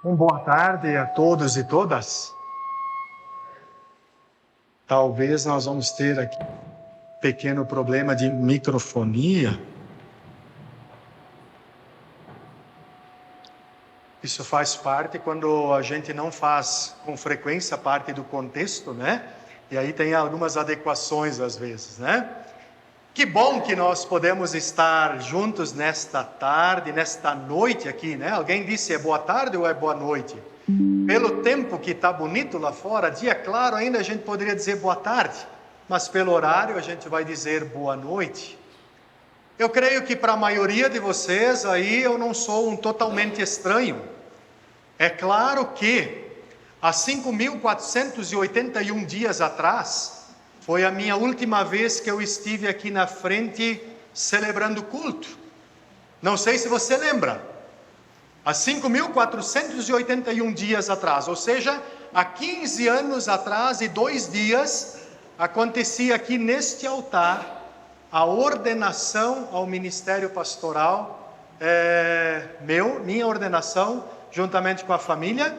Boa tarde a todos e todas. Talvez nós vamos ter aqui um pequeno problema de microfonia. Isso faz parte quando a gente não faz com frequência parte do contexto, né? E aí tem algumas adequações às vezes, né? Que bom que nós podemos estar juntos nesta tarde, nesta noite aqui, né? Alguém disse é boa tarde ou é boa noite? Pelo tempo que está bonito lá fora, dia claro ainda, a gente poderia dizer boa tarde, mas pelo horário a gente vai dizer boa noite. Eu creio que para a maioria de vocês aí eu não sou um totalmente estranho. É claro que há 5.481 dias atrás, foi a minha última vez que eu estive aqui na frente celebrando culto. Não sei se você lembra. Há 5.481 dias atrás, ou seja, há 15 anos atrás e 2 dias, acontecia aqui neste altar a ordenação ao ministério pastoral, minha ordenação, juntamente com a família.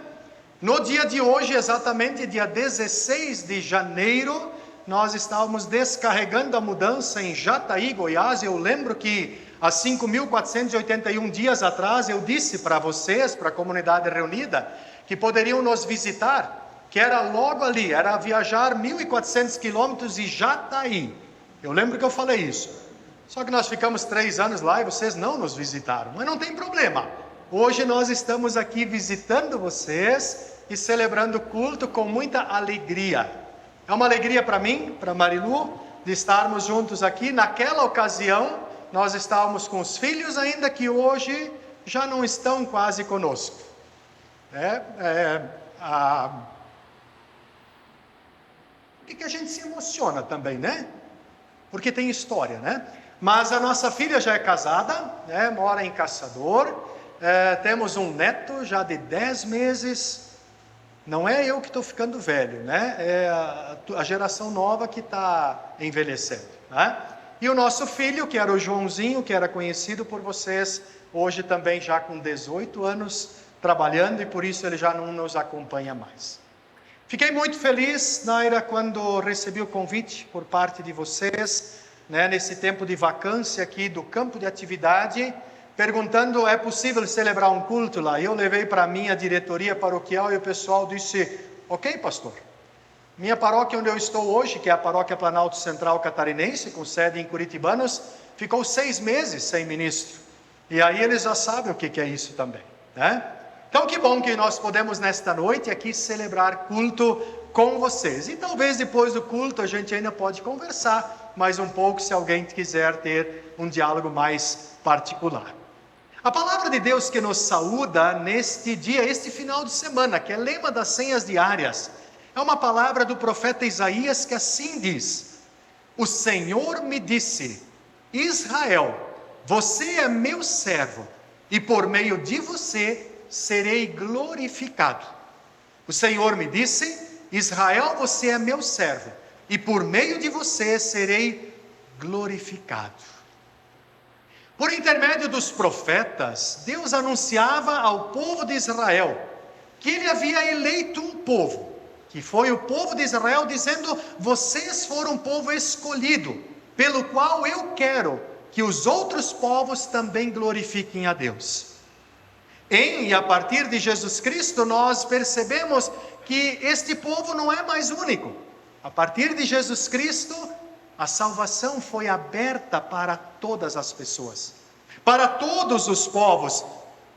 No dia de hoje, exatamente dia 16 de janeiro, nós estávamos descarregando a mudança em Jataí, Goiás. Eu lembro que há 5.481 dias atrás eu disse para vocês, para a comunidade reunida, que poderiam nos visitar, que era logo ali, era viajar 1.400 quilômetros de Jataí. Eu lembro que eu falei isso. Só que nós ficamos 3 anos lá e vocês não nos visitaram, mas não tem problema. Hoje nós estamos aqui visitando vocês e celebrando o culto com muita alegria. É uma alegria para mim, para Marilu, de estarmos juntos aqui. Naquela ocasião, nós estávamos com os filhos ainda, que hoje já não estão quase conosco. E que a gente se emociona também, né? Porque tem história, né? Mas a nossa filha já é casada, né? Mora em Caçador. Temos um neto já de 10 meses. Não é eu que estou ficando velho, né? É a geração nova que está envelhecendo, né? E o nosso filho, que era o Joãozinho, que era conhecido por vocês, hoje também já com 18 anos trabalhando, e por isso ele já não nos acompanha mais. Fiquei muito feliz, Naira, quando recebi o convite por parte de vocês, né, nesse tempo de vacância aqui do campo de atividade, perguntando, é possível celebrar um culto lá? Eu levei para a minha diretoria paroquial e o pessoal disse, ok, pastor. Minha paróquia onde eu estou hoje, que é a Paróquia Planalto Central Catarinense, com sede em Curitibanos, ficou 6 meses sem ministro. E aí eles já sabem o que é isso também, né? Então que bom que nós podemos nesta noite aqui celebrar culto com vocês. E talvez depois do culto a gente ainda pode conversar mais um pouco, se alguém quiser ter um diálogo mais particular. A palavra de Deus que nos saúda neste dia, este final de semana, que é lema das senhas diárias, é uma palavra do profeta Isaías que assim diz: o Senhor me disse, Israel, você é meu servo, e por meio de você serei glorificado. O Senhor me disse, Israel, você é meu servo, e por meio de você serei glorificado. Por intermédio dos profetas, Deus anunciava ao povo de Israel que ele havia eleito um povo, que foi o povo de Israel, dizendo, vocês foram um povo escolhido, pelo qual eu quero que os outros povos também glorifiquem a Deus. E a partir de Jesus Cristo, nós percebemos que este povo não é mais único. A partir de Jesus Cristo, a salvação foi aberta para todas as pessoas, para todos os povos.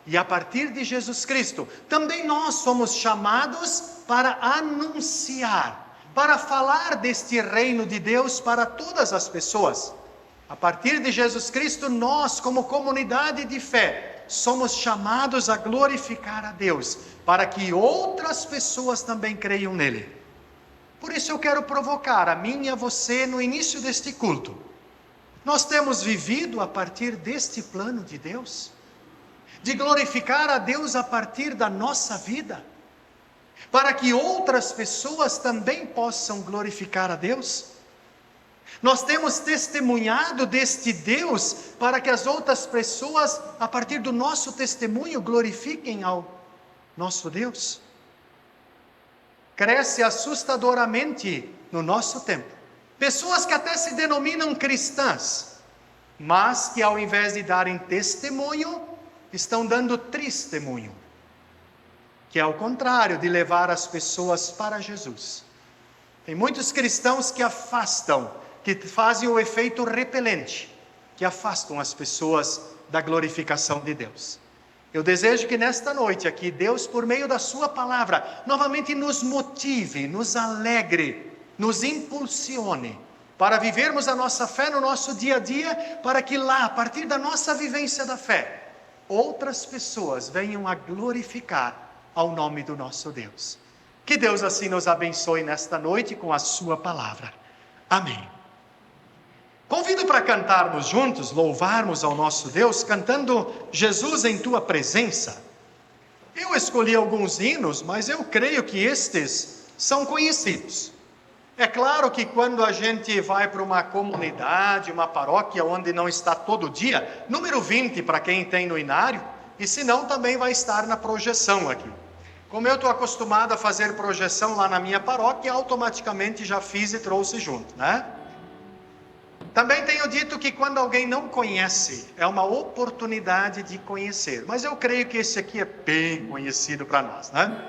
E a partir de Jesus Cristo, também nós somos chamados para anunciar, para falar deste reino de Deus para todas as pessoas. A partir de Jesus Cristo, nós, como comunidade de fé, somos chamados a glorificar a Deus, para que outras pessoas também creiam nele. Por isso eu quero provocar a mim e a você no início deste culto. Nós temos vivido a partir deste plano de Deus, de glorificar a Deus a partir da nossa vida, para que outras pessoas também possam glorificar a Deus. Nós temos testemunhado deste Deus para que as outras pessoas, a partir do nosso testemunho, glorifiquem ao nosso Deus. Cresce assustadoramente no nosso tempo. Pessoas que até se denominam cristãs, mas que ao invés de darem testemunho, estão dando testemunho, que é o contrário de levar as pessoas para Jesus. Tem muitos cristãos que afastam, que fazem o efeito repelente, que afastam as pessoas da glorificação de Deus. Eu desejo que nesta noite aqui, Deus, por meio da sua palavra, novamente nos motive, nos alegre, nos impulsione, para vivermos a nossa fé no nosso dia a dia, para que lá, a partir da nossa vivência da fé, outras pessoas venham a glorificar ao nome do nosso Deus. Que Deus assim nos abençoe nesta noite com a sua palavra. Amém. Convido para cantarmos juntos, louvarmos ao nosso Deus, cantando Jesus em Tua Presença. Eu escolhi alguns hinos, mas eu creio que estes são conhecidos. É claro que quando a gente vai para uma comunidade, uma paróquia onde não está todo dia, número 20 para quem tem no inário, e se não também vai estar na projeção aqui. Como eu estou acostumado a fazer projeção lá na minha paróquia, automaticamente já fiz e trouxe junto, né? Também tenho dito que quando alguém não conhece, é uma oportunidade de conhecer. Mas eu creio que esse aqui é bem conhecido para nós, né?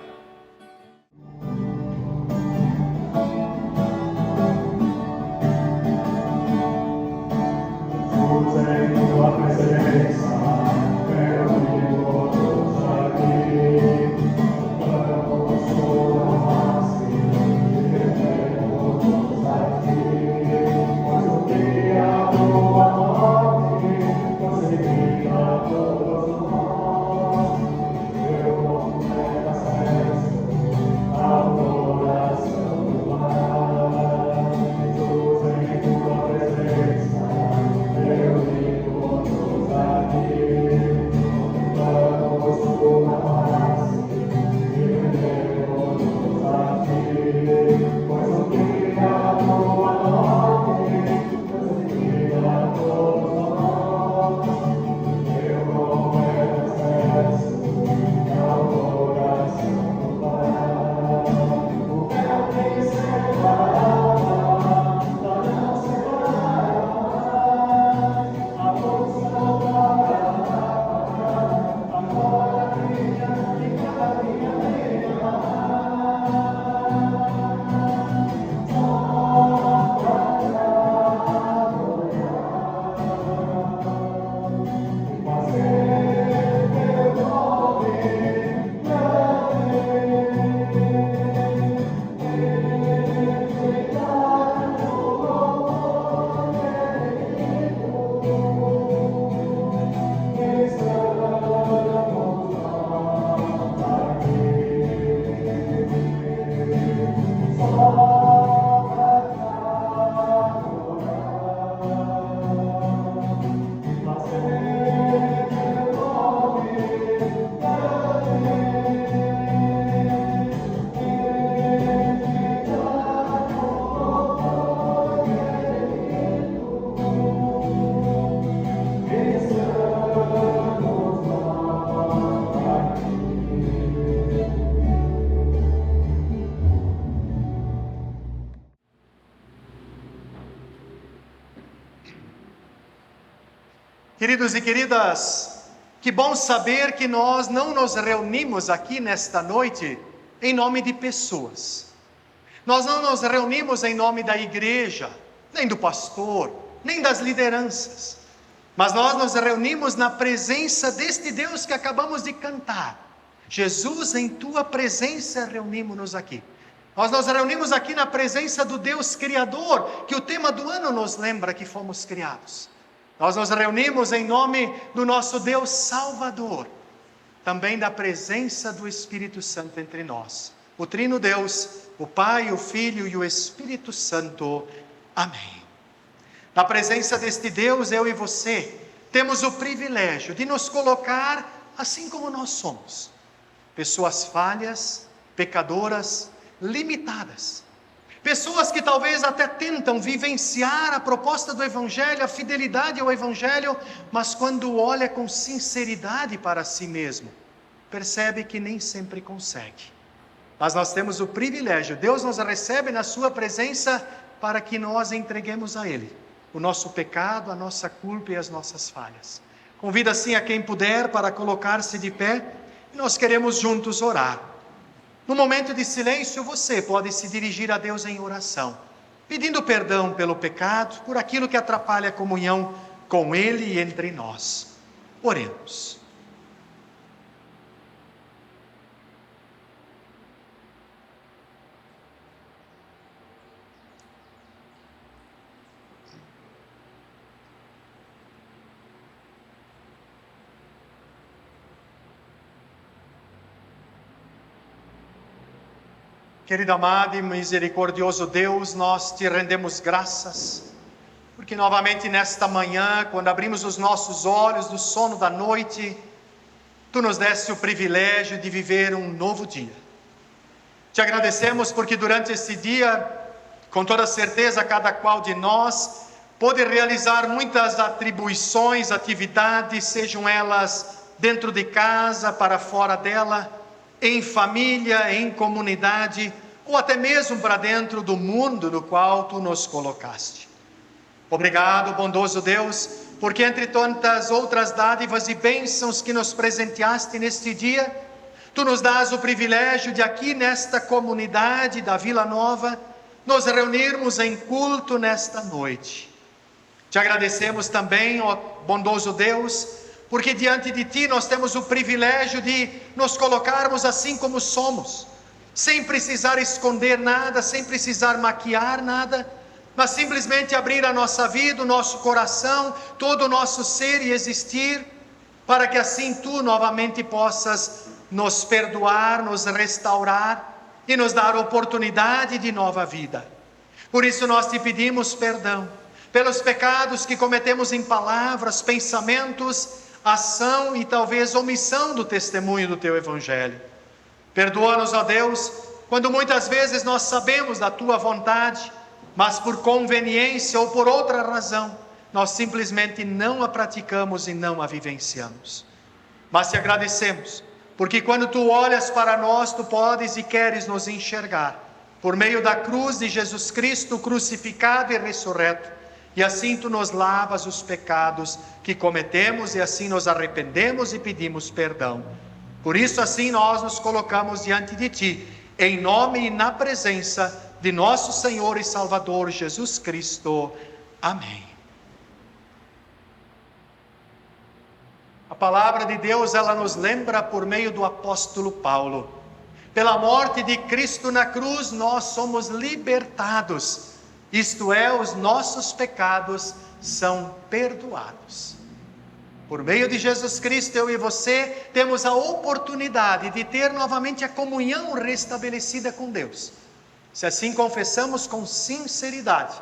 Queridos e queridas, que bom saber que nós não nos reunimos aqui nesta noite em nome de pessoas. Nós não nos reunimos em nome da igreja, nem do pastor, nem das lideranças. Mas nós nos reunimos na presença deste Deus que acabamos de cantar. Jesus, em Tua presença reunimos-nos aqui. Nós nos reunimos aqui na presença do Deus Criador, que o tema do ano nos lembra que fomos criados. Nós nos reunimos em nome do nosso Deus Salvador, também da presença do Espírito Santo entre nós. O Trino Deus, o Pai, o Filho e o Espírito Santo. Amém. Na presença deste Deus, eu e você temos o privilégio de nos colocar assim como nós somos. Pessoas falhas, pecadoras, limitadas. Pessoas que talvez até tentam vivenciar a proposta do Evangelho, a fidelidade ao Evangelho, mas quando olha com sinceridade para si mesmo, percebe que nem sempre consegue. Mas nós temos o privilégio, Deus nos recebe na sua presença para que nós entreguemos a Ele o nosso pecado, a nossa culpa e as nossas falhas. Convido assim a quem puder para colocar-se de pé e nós queremos juntos orar. No momento de silêncio, você pode se dirigir a Deus em oração, pedindo perdão pelo pecado, por aquilo que atrapalha a comunhão com Ele e entre nós. Oremos. Querido, amado e misericordioso Deus, nós te rendemos graças, porque novamente nesta manhã, quando abrimos os nossos olhos do sono da noite, Tu nos deste o privilégio de viver um novo dia. Te agradecemos porque durante esse dia, com toda certeza, cada qual de nós pôde realizar muitas atribuições, atividades, sejam elas dentro de casa, para fora dela, em família, em comunidade, ou até mesmo para dentro do mundo no qual Tu nos colocaste. Obrigado, bondoso Deus, porque entre tantas outras dádivas e bênçãos que nos presenteaste neste dia, Tu nos dás o privilégio de aqui nesta comunidade da Vila Nova, nos reunirmos em culto nesta noite. Te agradecemos também, ó bondoso Deus, porque diante de Ti nós temos o privilégio de nos colocarmos assim como somos, sem precisar esconder nada, sem precisar maquiar nada, mas simplesmente abrir a nossa vida, o nosso coração, todo o nosso ser e existir, para que assim Tu novamente possas nos perdoar, nos restaurar e nos dar oportunidade de nova vida. Por isso nós Te pedimos perdão pelos pecados que cometemos em palavras, pensamentos, ação e talvez omissão do testemunho do Teu Evangelho. Perdoa-nos, ó Deus, quando muitas vezes nós sabemos da Tua vontade, mas por conveniência ou por outra razão, nós simplesmente não a praticamos e não a vivenciamos. Mas Te agradecemos, porque quando Tu olhas para nós, Tu podes e queres nos enxergar, por meio da cruz de Jesus Cristo, crucificado e ressurreto, e assim Tu nos lavas os pecados que cometemos e assim nos arrependemos e pedimos perdão. Por isso assim nós nos colocamos diante de Ti, em nome e na presença de nosso Senhor e Salvador Jesus Cristo. Amém. A palavra de Deus, ela nos lembra por meio do apóstolo Paulo. Pela morte de Cristo na cruz, nós somos libertados. Isto é, os nossos pecados são perdoados. Por meio de Jesus Cristo, eu e você temos a oportunidade de ter novamente a comunhão restabelecida com Deus. Se assim confessamos com sinceridade,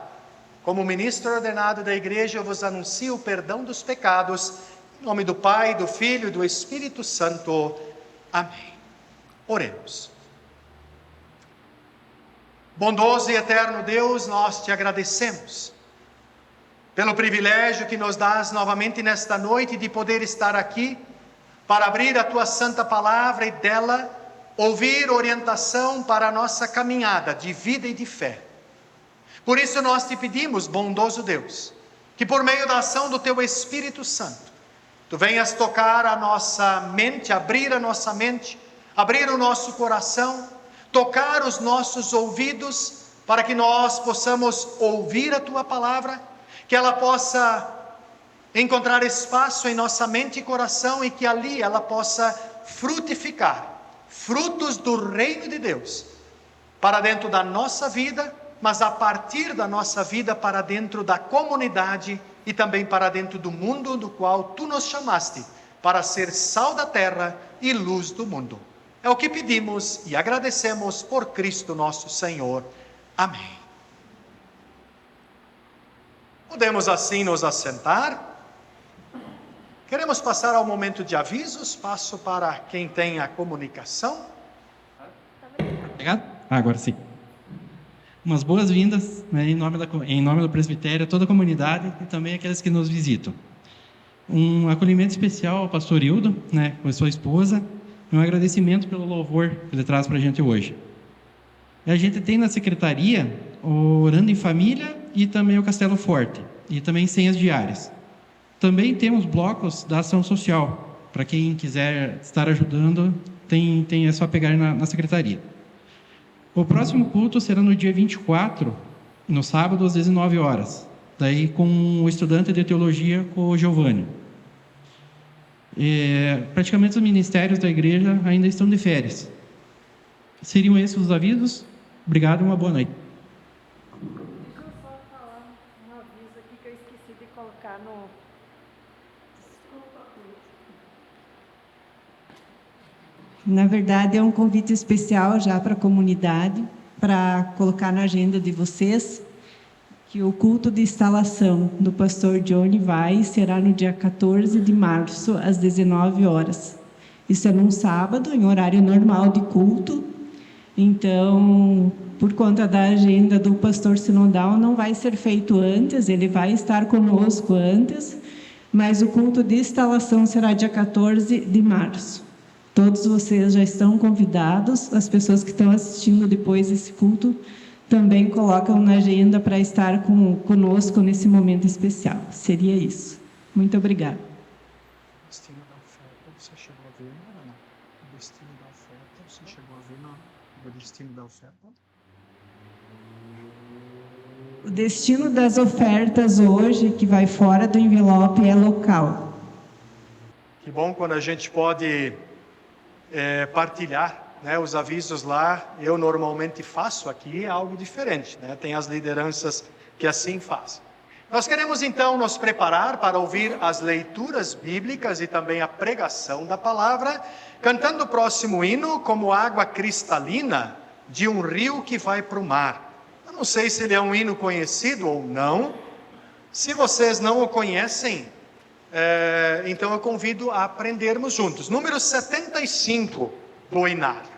como ministro ordenado da igreja, eu vos anuncio o perdão dos pecados, em nome do Pai, do Filho e do Espírito Santo. Amém. Oremos. Bondoso e eterno Deus, nós Te agradecemos pelo privilégio que nos dás novamente nesta noite de poder estar aqui para abrir a Tua santa palavra e dela ouvir orientação para a nossa caminhada de vida e de fé. Por isso nós Te pedimos, bondoso Deus, que por meio da ação do Teu Espírito Santo, Tu venhas tocar a nossa mente, abrir a nossa mente, abrir o nosso coração, tocar os nossos ouvidos, para que nós possamos ouvir a Tua palavra, que ela possa encontrar espaço em nossa mente e coração e que ali ela possa frutificar frutos do reino de Deus, para dentro da nossa vida, mas a partir da nossa vida para dentro da comunidade e também para dentro do mundo do qual Tu nos chamaste, para ser sal da terra e luz do mundo. É o que pedimos e agradecemos por Cristo nosso Senhor. Amém. Podemos assim nos assentar. Queremos passar ao momento de avisos. Passo para quem tem a comunicação. Obrigado. Agora sim. Umas boas-vindas, né, em nome do presbitério, a toda a comunidade e também aqueles que nos visitam. Um acolhimento especial ao pastor Hildo, né, com a sua esposa, e um agradecimento pelo louvor que ele traz para a gente hoje. A gente tem na secretaria o Orando em Família e também o Castelo Forte, e também senhas diárias. Também temos blocos da ação social, para quem quiser estar ajudando, é só pegar na secretaria. O próximo culto será no dia 24, no sábado, às 19 horas, daí com o estudante de teologia, com o Giovanni. Praticamente os ministérios da igreja ainda estão de férias. Seriam esses os avisos? Obrigado e uma boa noite. Deixa eu só falar um aviso aqui que eu esqueci de colocar no... Desculpa, na verdade, é um convite especial já para a comunidade, para colocar na agenda de vocês, que o culto de instalação do pastor Johnny Vai será no dia 14 de março, às 19 horas. Isso é num sábado, em horário normal de culto. Então, por conta da agenda do pastor sinodal, não vai ser feito antes, ele vai estar conosco antes, mas o culto de instalação será dia 14 de março. Todos vocês já estão convidados, as pessoas que estão assistindo depois esse culto também colocam na agenda para estar conosco nesse momento especial. Seria isso. Muito obrigada. O destino da oferta, você chegou a ver, Ana? O destino da oferta, você chegou a ver no destino da oferta? O destino das ofertas hoje, que vai fora do envelope, é local. Que bom quando a gente pode partilhar, né, os avisos lá. Eu normalmente faço aqui, é algo diferente, né? Tem as lideranças que assim fazem. Nós queremos então nos preparar para ouvir as leituras bíblicas e também a pregação da palavra, cantando o próximo hino como água cristalina de um rio que vai para o mar. Eu não sei se ele é um hino conhecido ou não. Se vocês não o conhecem, então eu convido a aprendermos juntos. Número 75 do Inário.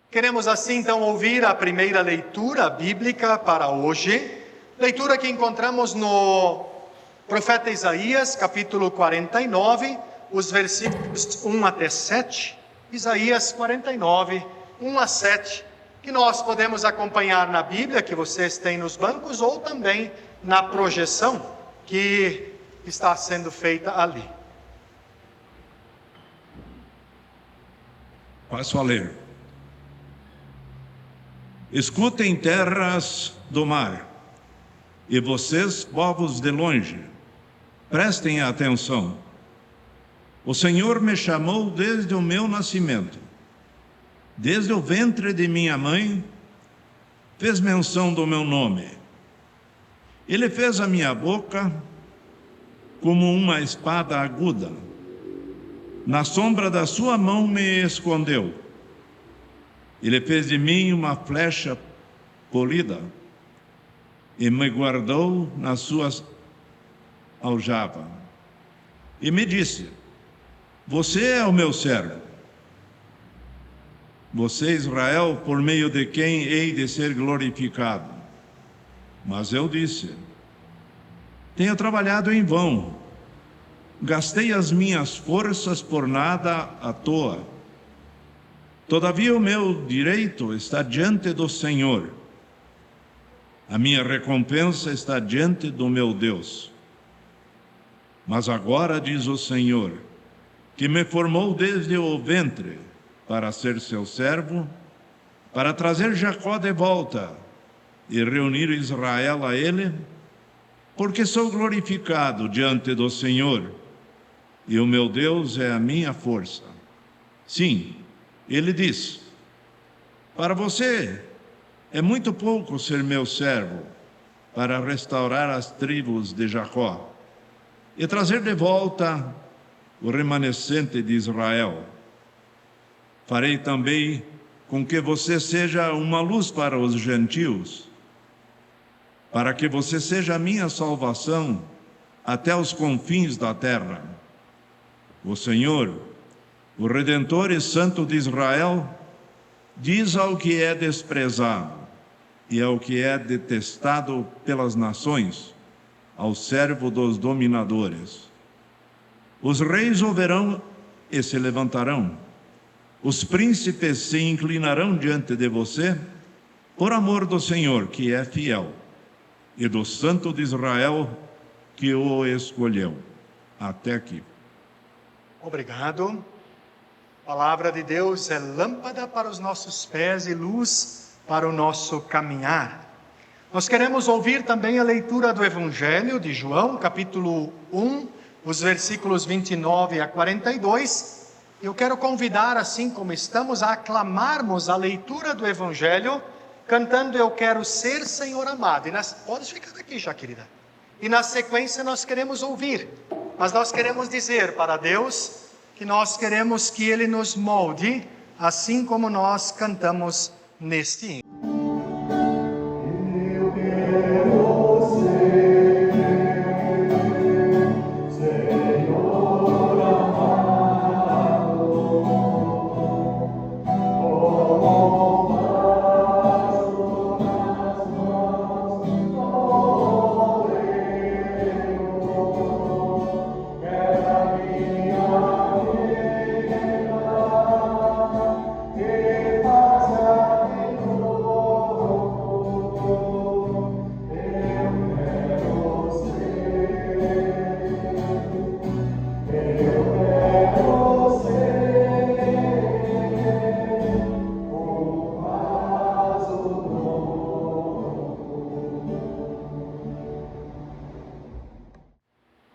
Queremos assim então ouvir a primeira leitura bíblica para hoje, leitura que encontramos no profeta Isaías, capítulo 49, os versículos 1 até 7, Isaías 49, 1 a 7, que nós podemos acompanhar na Bíblia, que vocês têm nos bancos, ou também na projeção que está sendo feita ali. Passo a ler. Escutem, terras do mar, e vocês, povos de longe, prestem atenção. O Senhor me chamou desde o meu nascimento, desde o ventre de minha mãe, fez menção do meu nome. Ele fez a minha boca como uma espada aguda. Na sombra da sua mão me escondeu. Ele fez de mim uma flecha polida e me guardou nas suas aljavas. E me disse: você é o meu servo. Você, Israel, por meio de quem hei de ser glorificado. Mas eu disse: tenho trabalhado em vão, gastei as minhas forças por nada à toa. Todavia o meu direito está diante do Senhor, a minha recompensa está diante do meu Deus. Mas agora, diz o Senhor, que me formou desde o ventre para ser seu servo, para trazer Jacó de volta e reunir Israel a ele, porque sou glorificado diante do Senhor, e o meu Deus é a minha força. Sim, ele diz: para você é muito pouco ser meu servo, para restaurar as tribos de Jacó e trazer de volta o remanescente de Israel. Farei também com que você seja uma luz para os gentios, para que você seja a minha salvação até os confins da terra. O Senhor, o Redentor e Santo de Israel, diz ao que é desprezado e ao que é detestado pelas nações, ao servo dos dominadores: os reis ouvirão e se levantarão, os príncipes se inclinarão diante de você, por amor do Senhor, que é fiel, e do Santo de Israel, que o escolheu. Até aqui. Obrigado. A palavra de Deus é lâmpada para os nossos pés e luz para o nosso caminhar. Nós queremos ouvir também a leitura do Evangelho de João, capítulo 1, os versículos 29 a 42. Eu quero convidar, assim como estamos, a aclamarmos a leitura do Evangelho, cantando Eu Quero Ser, Senhor Amado. Pode ficar aqui já, querida. E na sequência nós queremos ouvir, mas nós queremos dizer para Deus que nós queremos que Ele nos molde, assim como nós cantamos neste hino.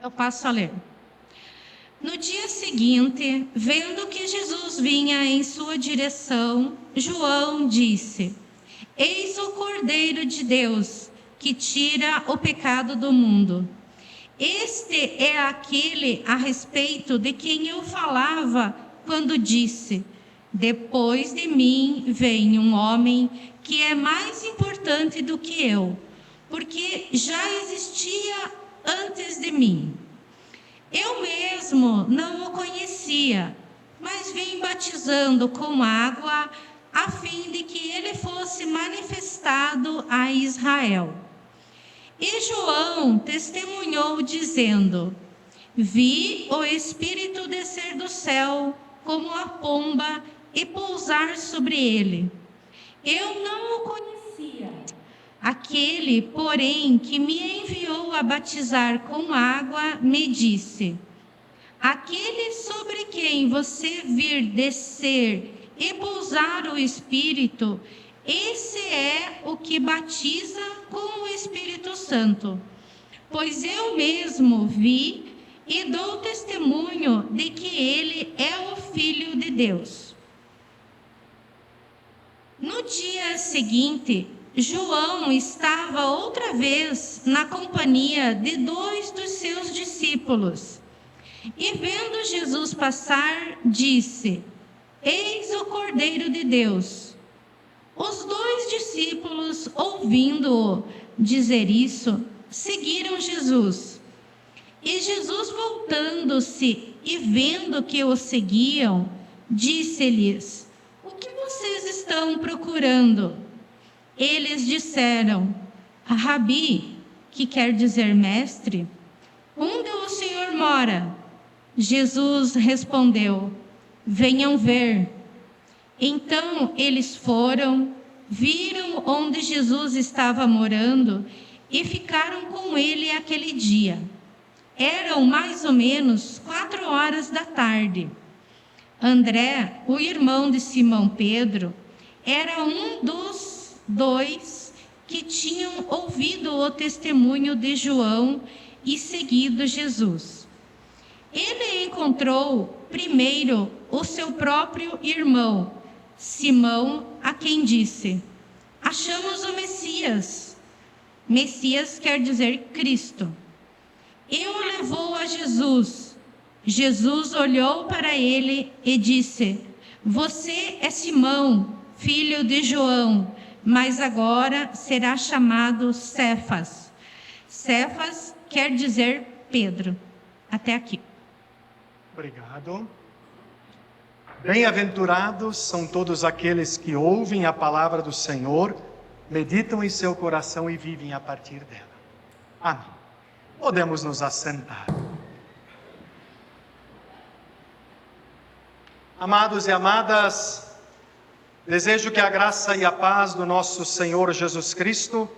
Eu passo a ler. No dia seguinte, vendo que Jesus vinha em sua direção, João disse: Eis o Cordeiro de Deus, que tira o pecado do mundo. Este é aquele a respeito de quem eu falava quando disse: depois de mim vem um homem que é mais importante do que eu, porque já existia antes de mim. Eu mesmo não o conhecia, mas vim batizando com água, a fim de que ele fosse manifestado a Israel. E João testemunhou, dizendo: Vi o Espírito descer do céu como a pomba e pousar sobre ele. Eu não o conhecia. Aquele, porém, que me enviou a batizar com água, me disse: Aquele sobre quem você vir descer e pousar o Espírito, esse é o que batiza com o Espírito Santo. Pois eu mesmo vi e dou testemunho de que ele é o Filho de Deus. No dia seguinte, João estava outra vez na companhia de 2 dos seus discípulos. E vendo Jesus passar, disse: Eis o Cordeiro de Deus. Os 2 discípulos, ouvindo-o dizer isso, seguiram Jesus. E Jesus, voltando-se e vendo que o seguiam, disse-lhes: O que vocês estão procurando? Eles disseram: Rabi, que quer dizer mestre, onde o Senhor mora? Jesus respondeu: Venham ver. Então eles foram, viram onde Jesus estava morando e ficaram com ele aquele dia. Eram mais ou menos 4 da tarde. André, o irmão de Simão Pedro, era um dos 2 que tinham ouvido o testemunho de João e seguido Jesus. Ele encontrou primeiro o seu próprio irmão, Simão, a quem disse: Achamos o Messias. Messias quer dizer Cristo. E o levou a Jesus. Jesus olhou para ele e disse: Você é Simão, filho de João, mas agora será chamado Cefas. Cefas quer dizer Pedro. Até aqui. Obrigado. Bem-aventurados são todos aqueles que ouvem a palavra do Senhor, meditam em seu coração e vivem a partir dela. Amém. Podemos nos assentar. Amados e amadas, desejo que a graça e a paz do nosso Senhor Jesus Cristo,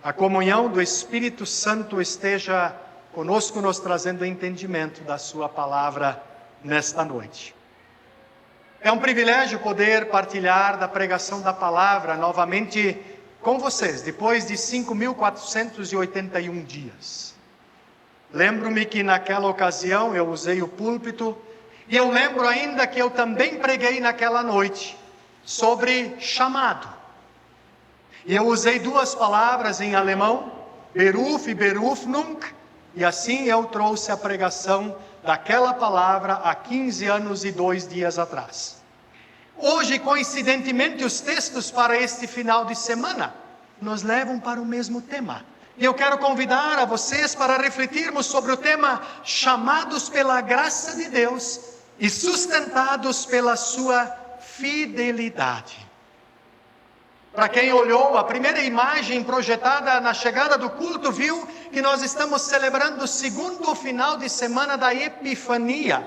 a comunhão do Espírito Santo esteja conosco, nos trazendo entendimento da sua palavra nesta noite. É um privilégio poder partilhar da pregação da palavra novamente com vocês, depois de 5.481 dias. Lembro-me que naquela ocasião eu usei o púlpito, e eu lembro ainda que eu também preguei naquela noite sobre chamado. E eu usei 2 palavras em alemão, Beruf e Berufung, e assim eu trouxe a pregação daquela palavra há 15 anos e 2 dias atrás. Hoje, coincidentemente, os textos para este final de semana nos levam para o mesmo tema. E eu quero convidar a vocês para refletirmos sobre o tema chamados pela graça de Deus e sustentados pela sua fidelidade. Para quem olhou a primeira imagem projetada na chegada do culto, viu que nós estamos celebrando o segundo final de semana da Epifania.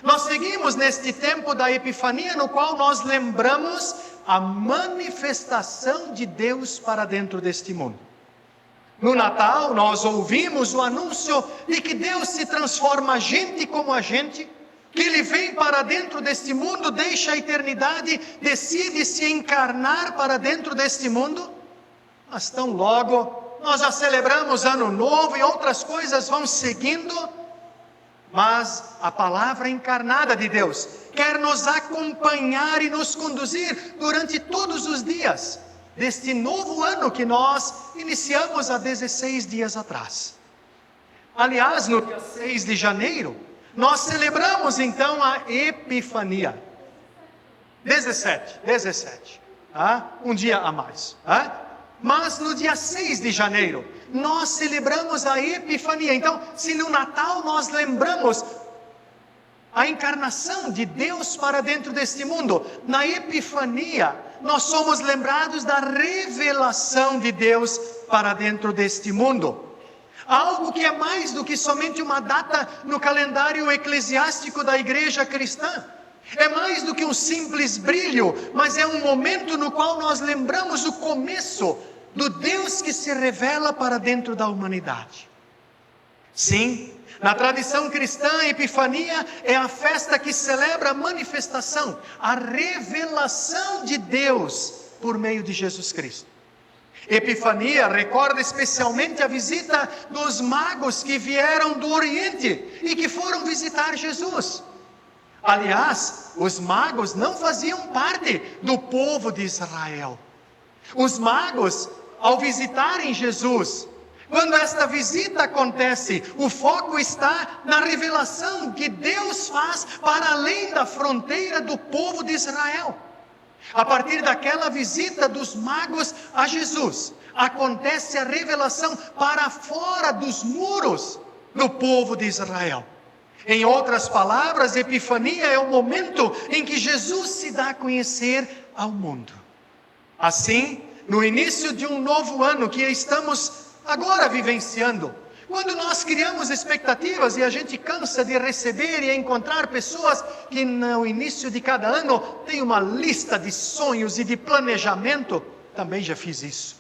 Nós seguimos neste tempo da Epifania, no qual nós lembramos a manifestação de Deus para dentro deste mundo. No Natal, nós ouvimos o anúncio de que Deus se transforma gente como a gente, que Ele vem para dentro deste mundo, deixa a eternidade, decide se encarnar para dentro deste mundo. Mas tão logo, nós já celebramos Ano Novo e outras coisas vão seguindo, mas a palavra encarnada de Deus quer nos acompanhar e nos conduzir durante todos os dias deste novo ano que nós iniciamos há 16 dias atrás. Aliás, no dia 6 de janeiro, nós celebramos então a Epifania. 17, um dia a mais. Mas no dia 6 de janeiro, nós celebramos a Epifania. Então, se no Natal nós lembramos a encarnação de Deus para dentro deste mundo, na Epifania, nós somos lembrados da revelação de Deus para dentro deste mundo. Algo que é mais do que somente uma data no calendário eclesiástico da igreja cristã. É mais do que um simples brilho, mas é um momento no qual nós lembramos o começo do Deus que se revela para dentro da humanidade. Sim, na tradição cristã, a Epifania é a festa que celebra a manifestação, a revelação de Deus por meio de Jesus Cristo. Epifania recorda especialmente a visita dos magos que vieram do Oriente e que foram visitar Jesus. Aliás, os magos não faziam parte do povo de Israel. Os magos, ao visitarem Jesus, quando esta visita acontece, o foco está na revelação que Deus faz para além da fronteira do povo de Israel. A partir daquela visita dos magos a Jesus, acontece a revelação para fora dos muros do povo de Israel. Em outras palavras, Epifania é o momento em que Jesus se dá a conhecer ao mundo. Assim, no início de um novo ano que estamos agora vivenciando, quando nós criamos expectativas e a gente cansa de receber e encontrar pessoas que no início de cada ano têm uma lista de sonhos e de planejamento, também já fiz isso.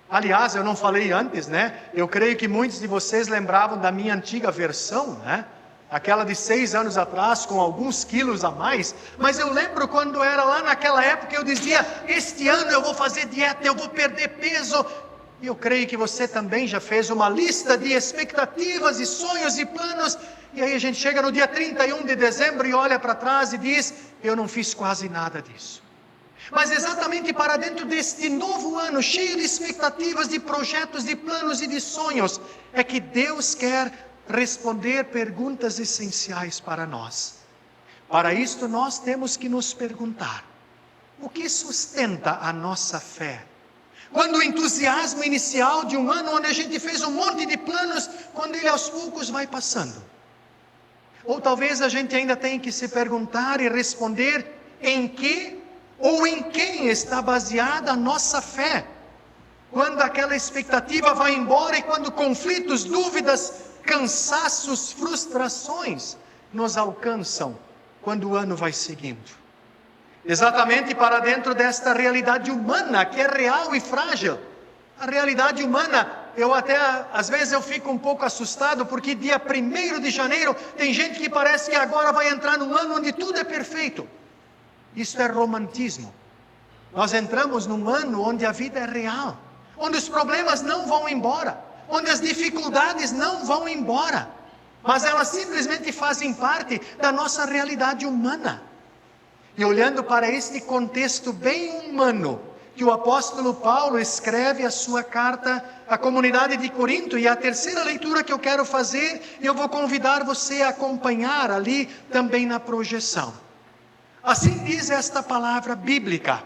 Aliás, eu não falei antes, né? Eu creio que muitos de vocês lembravam da minha antiga versão, né? Aquela de 6 anos atrás, com alguns quilos a mais. Mas eu lembro quando era lá naquela época, eu dizia, este ano eu vou fazer dieta, eu vou perder peso. E eu creio que você também já fez uma lista de expectativas e sonhos e planos. E aí a gente chega no dia 31 de dezembro e olha para trás e diz, eu não fiz quase nada disso. Mas exatamente para dentro deste novo ano, cheio de expectativas, de projetos, de planos e de sonhos, é que Deus quer responder perguntas essenciais para nós. Para isto nós temos que nos perguntar, o que sustenta a nossa fé? Quando o entusiasmo inicial de um ano onde a gente fez um monte de planos, quando ele aos poucos vai passando. Ou talvez a gente ainda tenha que se perguntar e responder em que ou em quem está baseada a nossa fé. Quando aquela expectativa vai embora e quando conflitos, dúvidas, cansaços, frustrações nos alcançam quando o ano vai seguindo. Exatamente para dentro desta realidade humana que é real e frágil. A realidade humana, às vezes eu fico um pouco assustado porque dia 1º de janeiro tem gente que parece que agora vai entrar num ano onde tudo é perfeito. Isso é romantismo. Nós entramos num ano onde a vida é real, onde os problemas não vão embora, onde as dificuldades não vão embora, mas elas simplesmente fazem parte da nossa realidade humana. E olhando para este contexto bem humano, que o apóstolo Paulo escreve a sua carta à comunidade de Corinto, e a terceira leitura que eu quero fazer, eu vou convidar você a acompanhar ali também na projeção. Assim diz esta palavra bíblica: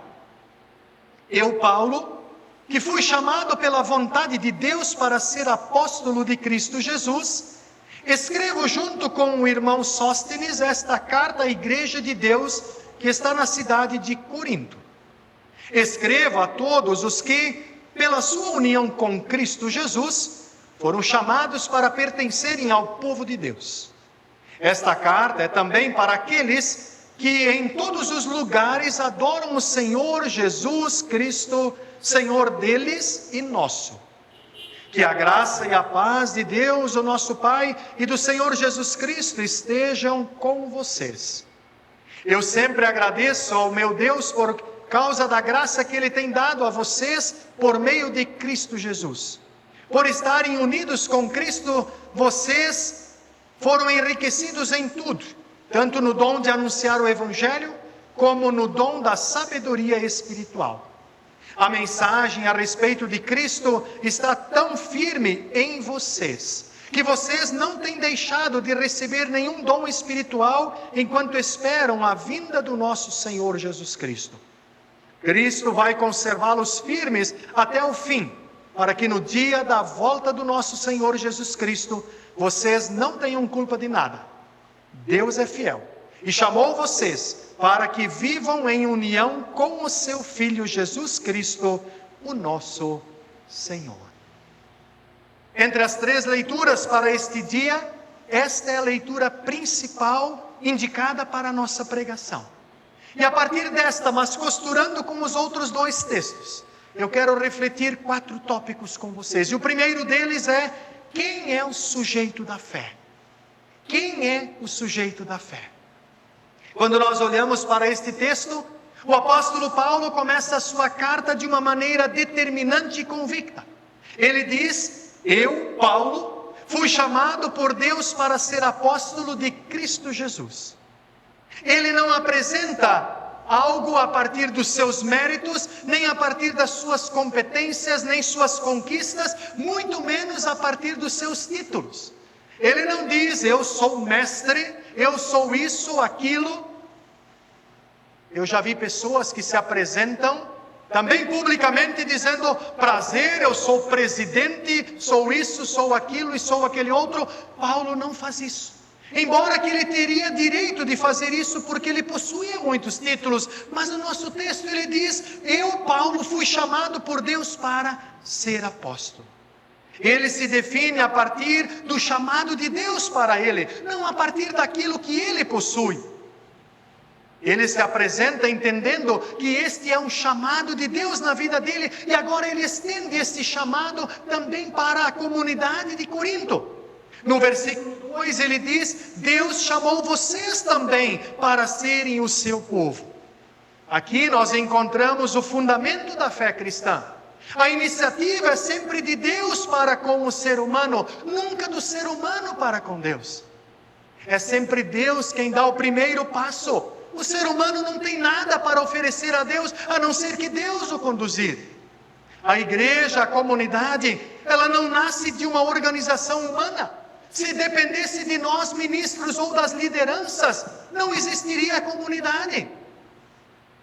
eu, Paulo, que fui chamado pela vontade de Deus para ser apóstolo de Cristo Jesus, escrevo junto com o irmão Sóstenes esta carta à igreja de Deus que está na cidade de Corinto. Escrevo a todos os que, pela sua união com Cristo Jesus, foram chamados para pertencerem ao povo de Deus. Esta carta é também para aqueles que em todos os lugares adoram o Senhor Jesus Cristo, Senhor deles e nosso. Que a graça e a paz de Deus, o nosso Pai, e do Senhor Jesus Cristo estejam com vocês. Eu sempre agradeço ao meu Deus por causa da graça que Ele tem dado a vocês por meio de Cristo Jesus. Por estarem unidos com Cristo, vocês foram enriquecidos em tudo, tanto no dom de anunciar o Evangelho, como no dom da sabedoria espiritual. A mensagem a respeito de Cristo está tão firme em vocês, que vocês não têm deixado de receber nenhum dom espiritual enquanto esperam a vinda do nosso Senhor Jesus Cristo. Cristo vai conservá-los firmes até o fim, para que no dia da volta do nosso Senhor Jesus Cristo, vocês não tenham culpa de nada. Deus é fiel e chamou vocês para que vivam em união com o seu Filho Jesus Cristo, o nosso Senhor. Entre as 3 leituras para este dia, esta é a leitura principal indicada para a nossa pregação. E a partir desta, mas costurando com os outros 2 textos, eu quero refletir 4 tópicos com vocês. E o primeiro deles é: quem é o sujeito da fé? Quem é o sujeito da fé? Quando nós olhamos para este texto, O apóstolo Paulo começa a sua carta de uma maneira determinante e convicta. Ele diz: eu, Paulo, fui chamado por Deus para ser apóstolo de Cristo Jesus. Ele não apresenta algo a partir dos seus méritos, nem a partir das suas competências, nem suas conquistas, muito menos a partir dos seus títulos. Ele não diz: eu sou mestre, eu sou isso, aquilo. Eu já vi pessoas que se apresentam também publicamente dizendo: prazer, eu sou presidente, sou isso, sou aquilo e sou aquele outro. Paulo não faz isso. Embora que ele teria direito de fazer isso porque ele possuía muitos títulos, mas no nosso texto ele diz: eu, Paulo, fui chamado por Deus para ser apóstolo. Ele se define a partir do chamado de Deus para ele, não a partir daquilo que ele possui. Ele se apresenta entendendo que este é um chamado de Deus na vida dele, e agora ele estende este chamado também para a comunidade de Corinto. No versículo 2 ele diz: Deus chamou vocês também para serem o seu povo. Aqui nós encontramos o fundamento da fé cristã. A iniciativa é sempre de Deus para com o ser humano, nunca do ser humano para com Deus. É sempre Deus quem dá o primeiro passo. O ser humano não tem nada para oferecer a Deus, a não ser que Deus o conduzir. A igreja, a comunidade, ela não nasce de uma organização humana. Se dependesse de nós, ministros ou das lideranças, não existiria a comunidade.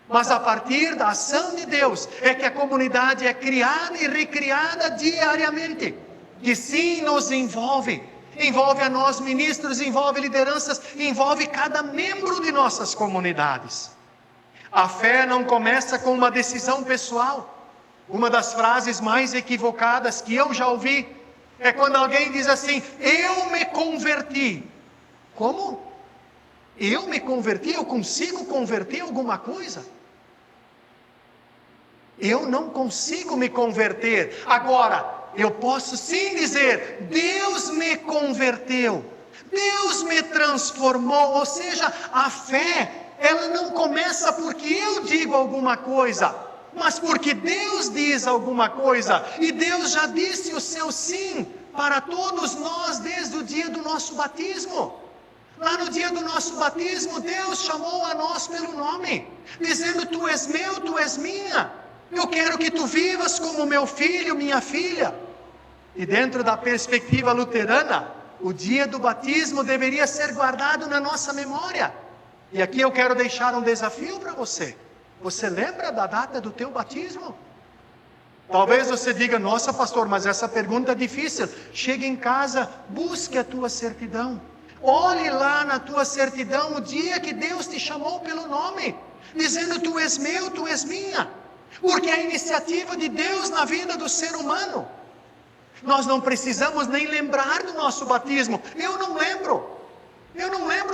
Mas a partir da ação de Deus, é que a comunidade é criada e recriada diariamente. Que sim nos envolve. Envolve a nós ministros, envolve lideranças, envolve cada membro de nossas comunidades. A fé não começa com uma decisão pessoal. Uma das frases mais equivocadas que eu já ouvi é quando alguém diz assim: eu me converti. Como? Eu me converti? Eu consigo converter alguma coisa? Eu não consigo me converter. Agora, eu posso sim dizer: Deus me converteu, Deus me transformou. Ou seja, a fé, ela não começa porque eu digo alguma coisa, mas porque Deus diz alguma coisa. E Deus já disse o seu sim para todos nós desde o dia do nosso batismo. Lá no dia do nosso batismo, Deus chamou a nós pelo nome, dizendo: tu és meu, tu és minha. Eu quero que tu vivas como meu filho, minha filha. E dentro da perspectiva luterana, o dia do batismo deveria ser guardado na nossa memória. E aqui eu quero deixar um desafio para você. Você lembra da data do teu batismo? Talvez você diga: nossa, pastor, mas essa pergunta é difícil. Chegue em casa, busque a tua certidão. Olhe lá na tua certidão o dia que Deus te chamou pelo nome, dizendo: tu és meu, tu és minha. Porque é a iniciativa de Deus na vida do ser humano. Nós não precisamos nem lembrar do nosso batismo. Eu não lembro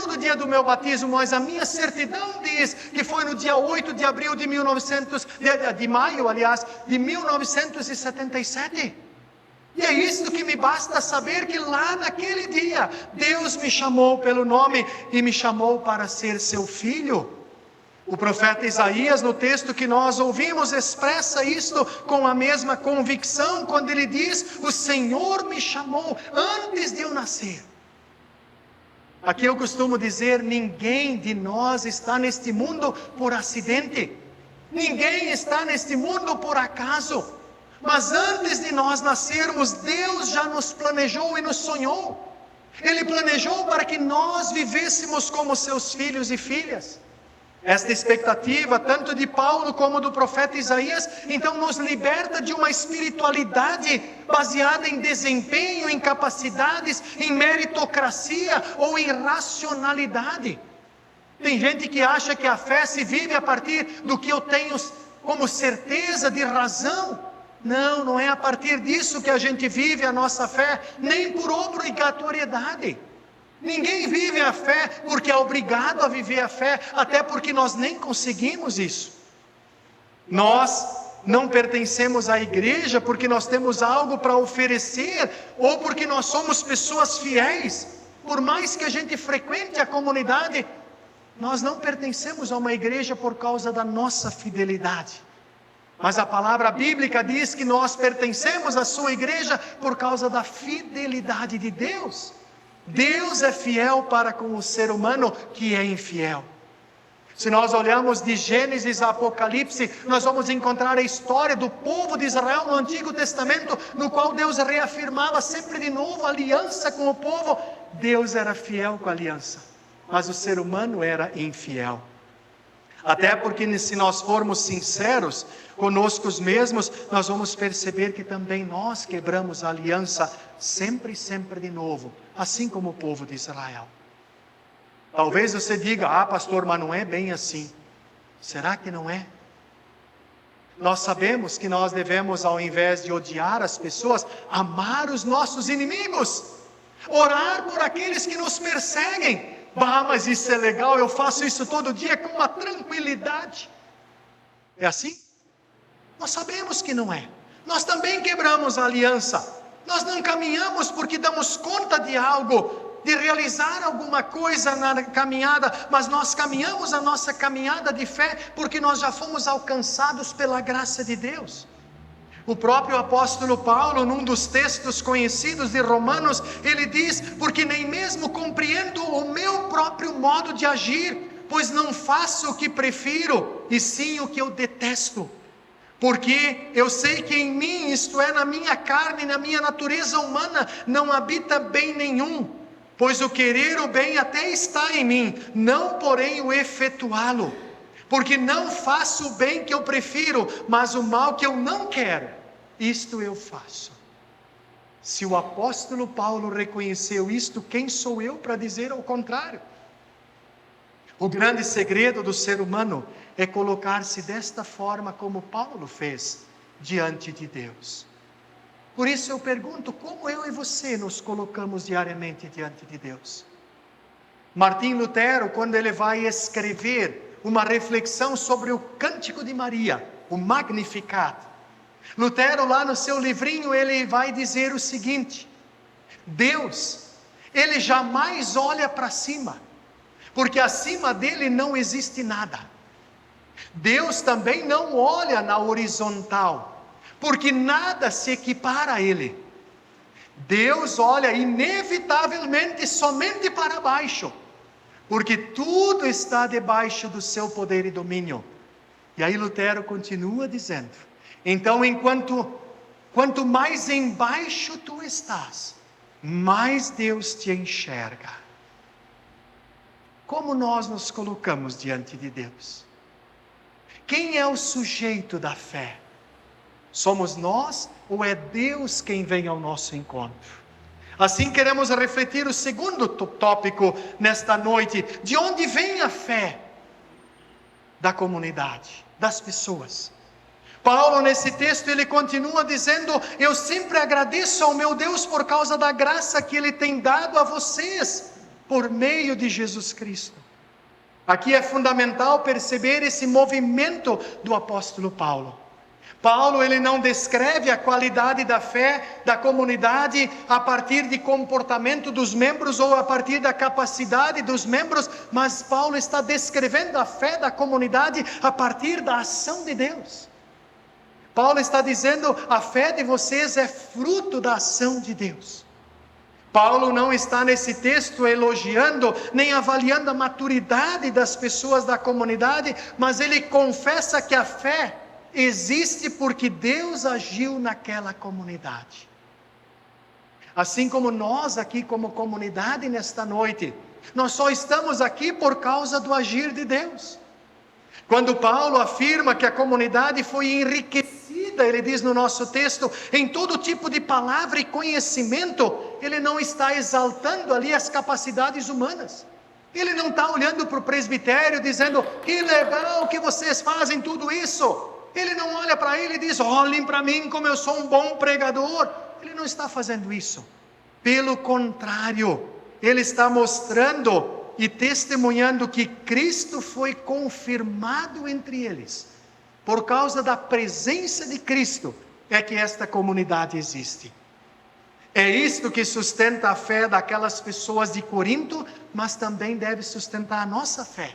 do dia do meu batismo, mas a minha certidão diz que foi no dia 8 de abril de maio, de 1977. E é isso que me basta saber, que lá naquele dia, Deus me chamou pelo nome e me chamou para ser seu filho. O profeta Isaías, no texto que nós ouvimos, expressa isto com a mesma convicção, quando ele diz: o Senhor me chamou antes de eu nascer. Aqui eu costumo dizer: ninguém de nós está neste mundo por acidente. Ninguém está neste mundo por acaso. Mas antes de nós nascermos, Deus já nos planejou e nos sonhou. Ele planejou para que nós vivêssemos como seus filhos e filhas. Esta expectativa, tanto de Paulo como do profeta Isaías, então nos liberta de uma espiritualidade baseada em desempenho, em capacidades, em meritocracia ou em racionalidade. Tem gente que acha que a fé se vive a partir do que eu tenho como certeza de razão. Não, não é a partir disso que a gente vive a nossa fé, nem por obrigatoriedade. Ninguém vive a fé porque é obrigado a viver a fé, até porque nós nem conseguimos isso. Nós não pertencemos à igreja porque nós temos algo para oferecer, ou porque nós somos pessoas fiéis. Por mais que a gente frequente a comunidade, Nós não pertencemos a uma igreja por causa da nossa fidelidade. Mas a palavra bíblica diz que nós pertencemos à sua igreja por causa da fidelidade de Deus. Deus é fiel para com o ser humano que é infiel. Se nós olharmos de Gênesis a Apocalipse, nós vamos encontrar a história do povo de Israel no Antigo Testamento, no qual Deus reafirmava sempre de novo a aliança com o povo. Deus era fiel com a aliança, mas o ser humano era infiel. Até porque, se nós formos sinceros conosco mesmos, nós vamos perceber que também nós quebramos a aliança sempre de novo, assim como o povo de Israel. Talvez você diga: pastor, mas não é bem assim. Será que não é? Nós sabemos que nós devemos, ao invés de odiar as pessoas, amar os nossos inimigos, orar por aqueles que nos perseguem. Mas isso é legal, eu faço isso todo dia com uma tranquilidade. É assim? Nós sabemos que não é. Nós também quebramos a aliança. Nós não caminhamos porque damos conta de algo, de realizar alguma coisa na caminhada, mas nós caminhamos a nossa caminhada de fé porque nós já fomos alcançados pela graça de Deus. O próprio apóstolo Paulo, num dos textos conhecidos de Romanos, ele diz: porque nem mesmo compreendo o meu próprio modo de agir, pois não faço o que prefiro, e sim o que eu detesto. Porque eu sei que em mim, isto é, na minha carne, na minha natureza humana, não habita bem nenhum. Pois o querer o bem até está em mim, não porém o efetuá-lo. Porque não faço o bem que eu prefiro, mas o mal que eu não quero, isto eu faço. Se o apóstolo Paulo reconheceu isto, quem sou eu para dizer ao contrário? O grande segredo do ser humano é colocar-se desta forma como Paulo fez diante de Deus. Por isso eu pergunto: como eu e você nos colocamos diariamente diante de Deus? Martim Lutero, quando ele vai escrever uma reflexão sobre o Cântico de Maria, o Magnificat, Lutero, lá no seu livrinho, ele vai dizer o seguinte: Deus, ele jamais olha para cima, porque acima dele não existe nada. Deus também não olha na horizontal, porque nada se equipara a ele. Deus olha inevitavelmente somente para baixo, porque tudo está debaixo do seu poder e domínio. E aí Lutero continua dizendo: então, quanto mais embaixo tu estás, mais Deus te enxerga. Como nós nos colocamos diante de Deus? Quem é o sujeito da fé? Somos nós ou é Deus quem vem ao nosso encontro? Assim queremos refletir o segundo tópico nesta noite: de onde vem a fé da comunidade, das pessoas? Paulo, nesse texto, ele continua dizendo: eu sempre agradeço ao meu Deus por causa da graça que Ele tem dado a vocês, por meio de Jesus Cristo. Aqui é fundamental perceber esse movimento do apóstolo Paulo. Paulo, ele não descreve a qualidade da fé da comunidade a partir de comportamento dos membros ou a partir da capacidade dos membros, mas Paulo está descrevendo a fé da comunidade a partir da ação de Deus. Paulo está dizendo: a fé de vocês é fruto da ação de Deus. Paulo não está nesse texto elogiando nem avaliando a maturidade das pessoas da comunidade, mas ele confessa que a fé existe porque Deus agiu naquela comunidade. Assim como nós aqui como comunidade nesta noite, nós só estamos aqui por causa do agir de Deus. Quando Paulo afirma que a comunidade foi enriquecida, ele diz no nosso texto, em todo tipo de palavra e conhecimento, ele não está exaltando ali as capacidades humanas. Ele não está olhando para o presbitério dizendo: que legal que vocês fazem tudo isso. Ele não olha para ele e diz: olhem para mim como eu sou um bom pregador. Ele não está fazendo isso. Pelo contrário, ele está mostrando e testemunhando que Cristo foi confirmado entre eles. Por causa da presença de Cristo é que esta comunidade existe. É isto que sustenta a fé daquelas pessoas de Corinto, mas também deve sustentar a nossa fé.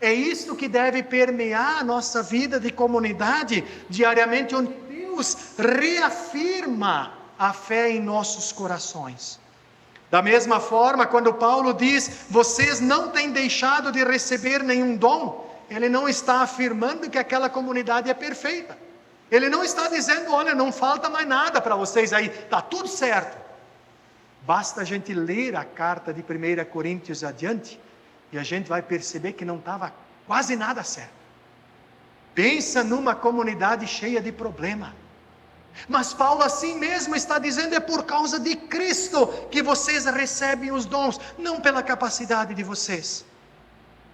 É isso que deve permear a nossa vida de comunidade diariamente, onde Deus reafirma a fé em nossos corações. Da mesma forma, quando Paulo diz, vocês não têm deixado de receber nenhum dom, ele não está afirmando que aquela comunidade é perfeita. Ele não está dizendo, olha, não falta mais nada para vocês aí, está tudo certo. Basta a gente ler a carta de 1 Coríntios adiante, e a gente vai perceber que não estava quase nada certo. Pensa numa comunidade cheia de problema. Mas Paulo assim mesmo está dizendo, é por causa de Cristo que vocês recebem os dons, não pela capacidade de vocês.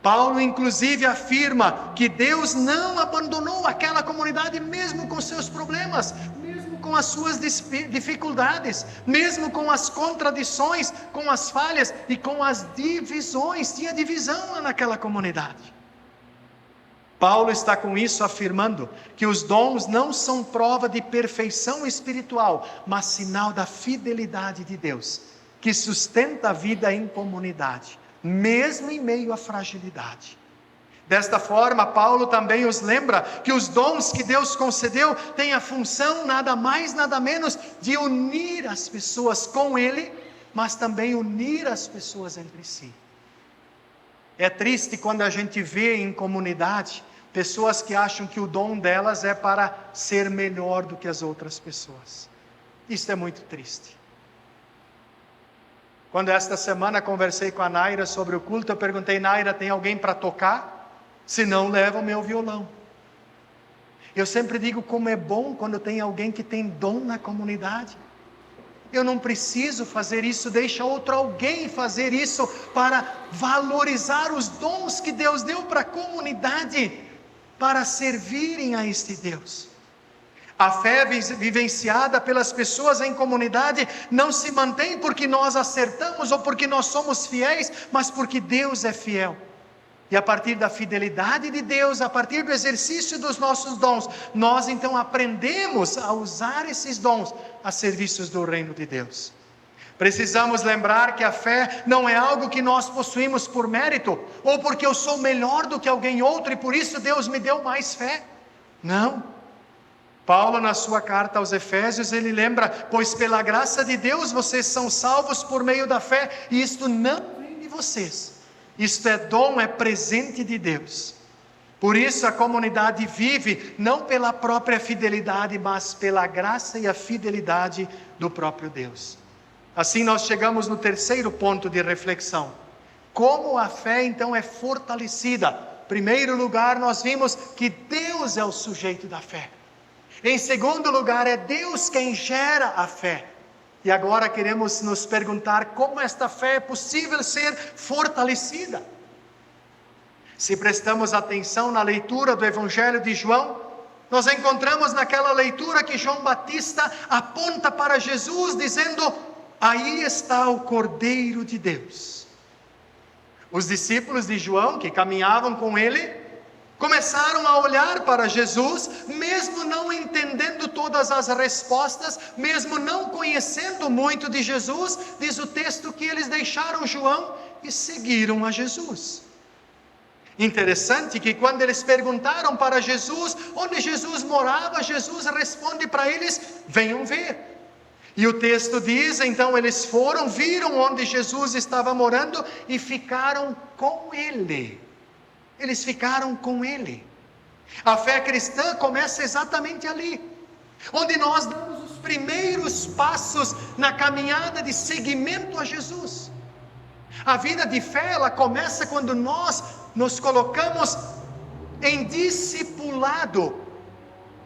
Paulo inclusive afirma que Deus não abandonou aquela comunidade mesmo com seus problemas, mesmo com as suas dificuldades, mesmo com as contradições, com as falhas e com as divisões. Tinha divisão lá naquela comunidade. Paulo está com isso afirmando que os dons não são prova de perfeição espiritual, mas sinal da fidelidade de Deus, que sustenta a vida em comunidade, mesmo em meio à fragilidade. Desta forma, Paulo também os lembra que os dons que Deus concedeu têm a função nada mais, nada menos de unir as pessoas com Ele, mas também unir as pessoas entre si. É triste quando a gente vê em comunidade pessoas que acham que o dom delas é para ser melhor do que as outras pessoas. Isso é muito triste. Quando esta semana conversei com a Naira sobre o culto, eu perguntei, Naira, tem alguém para tocar? Se não, leva o meu violão. Eu sempre digo como é bom quando tem alguém que tem dom na comunidade. Eu não preciso fazer isso, deixa outro alguém fazer isso para valorizar os dons que Deus deu para a comunidade, para servirem a este Deus. A fé vivenciada pelas pessoas em comunidade não se mantém porque nós acertamos ou porque nós somos fiéis, mas porque Deus é fiel. E a partir da fidelidade de Deus, a partir do exercício dos nossos dons, nós então aprendemos a usar esses dons a serviços do reino de Deus. Precisamos lembrar que a fé não é algo que nós possuímos por mérito, ou porque eu sou melhor do que alguém outro e por isso Deus me deu mais fé. Não. Paulo, na sua carta aos Efésios, ele lembra, pois pela graça de Deus vocês são salvos por meio da fé, e isto não vem de vocês. Isto é dom, é presente de Deus. Por isso a comunidade vive não pela própria fidelidade, mas pela graça e a fidelidade do próprio Deus. Assim nós chegamos no terceiro ponto de reflexão. Como a fé então é fortalecida? Em primeiro lugar, nós vimos que Deus é o sujeito da fé. Em segundo lugar, é Deus quem gera a fé. E agora queremos nos perguntar como esta fé é possível ser fortalecida. Se prestamos atenção na leitura do Evangelho de João, nós encontramos naquela leitura que João Batista aponta para Jesus dizendo, aí está o Cordeiro de Deus. Os discípulos de João, que caminhavam com ele, começaram a olhar para Jesus, mesmo não entendendo todas as respostas, mesmo não conhecendo muito de Jesus, diz o texto que eles deixaram João e seguiram a Jesus. Interessante que quando eles perguntaram para Jesus onde Jesus morava, Jesus responde para eles, venham ver. E o texto diz, então eles foram, viram onde Jesus estava morando e ficaram com ele. Eles ficaram com ele. A fé cristã começa exatamente ali, onde nós damos os primeiros passos na caminhada de seguimento a Jesus. A vida de fé, ela começa quando nós nos colocamos em discipulado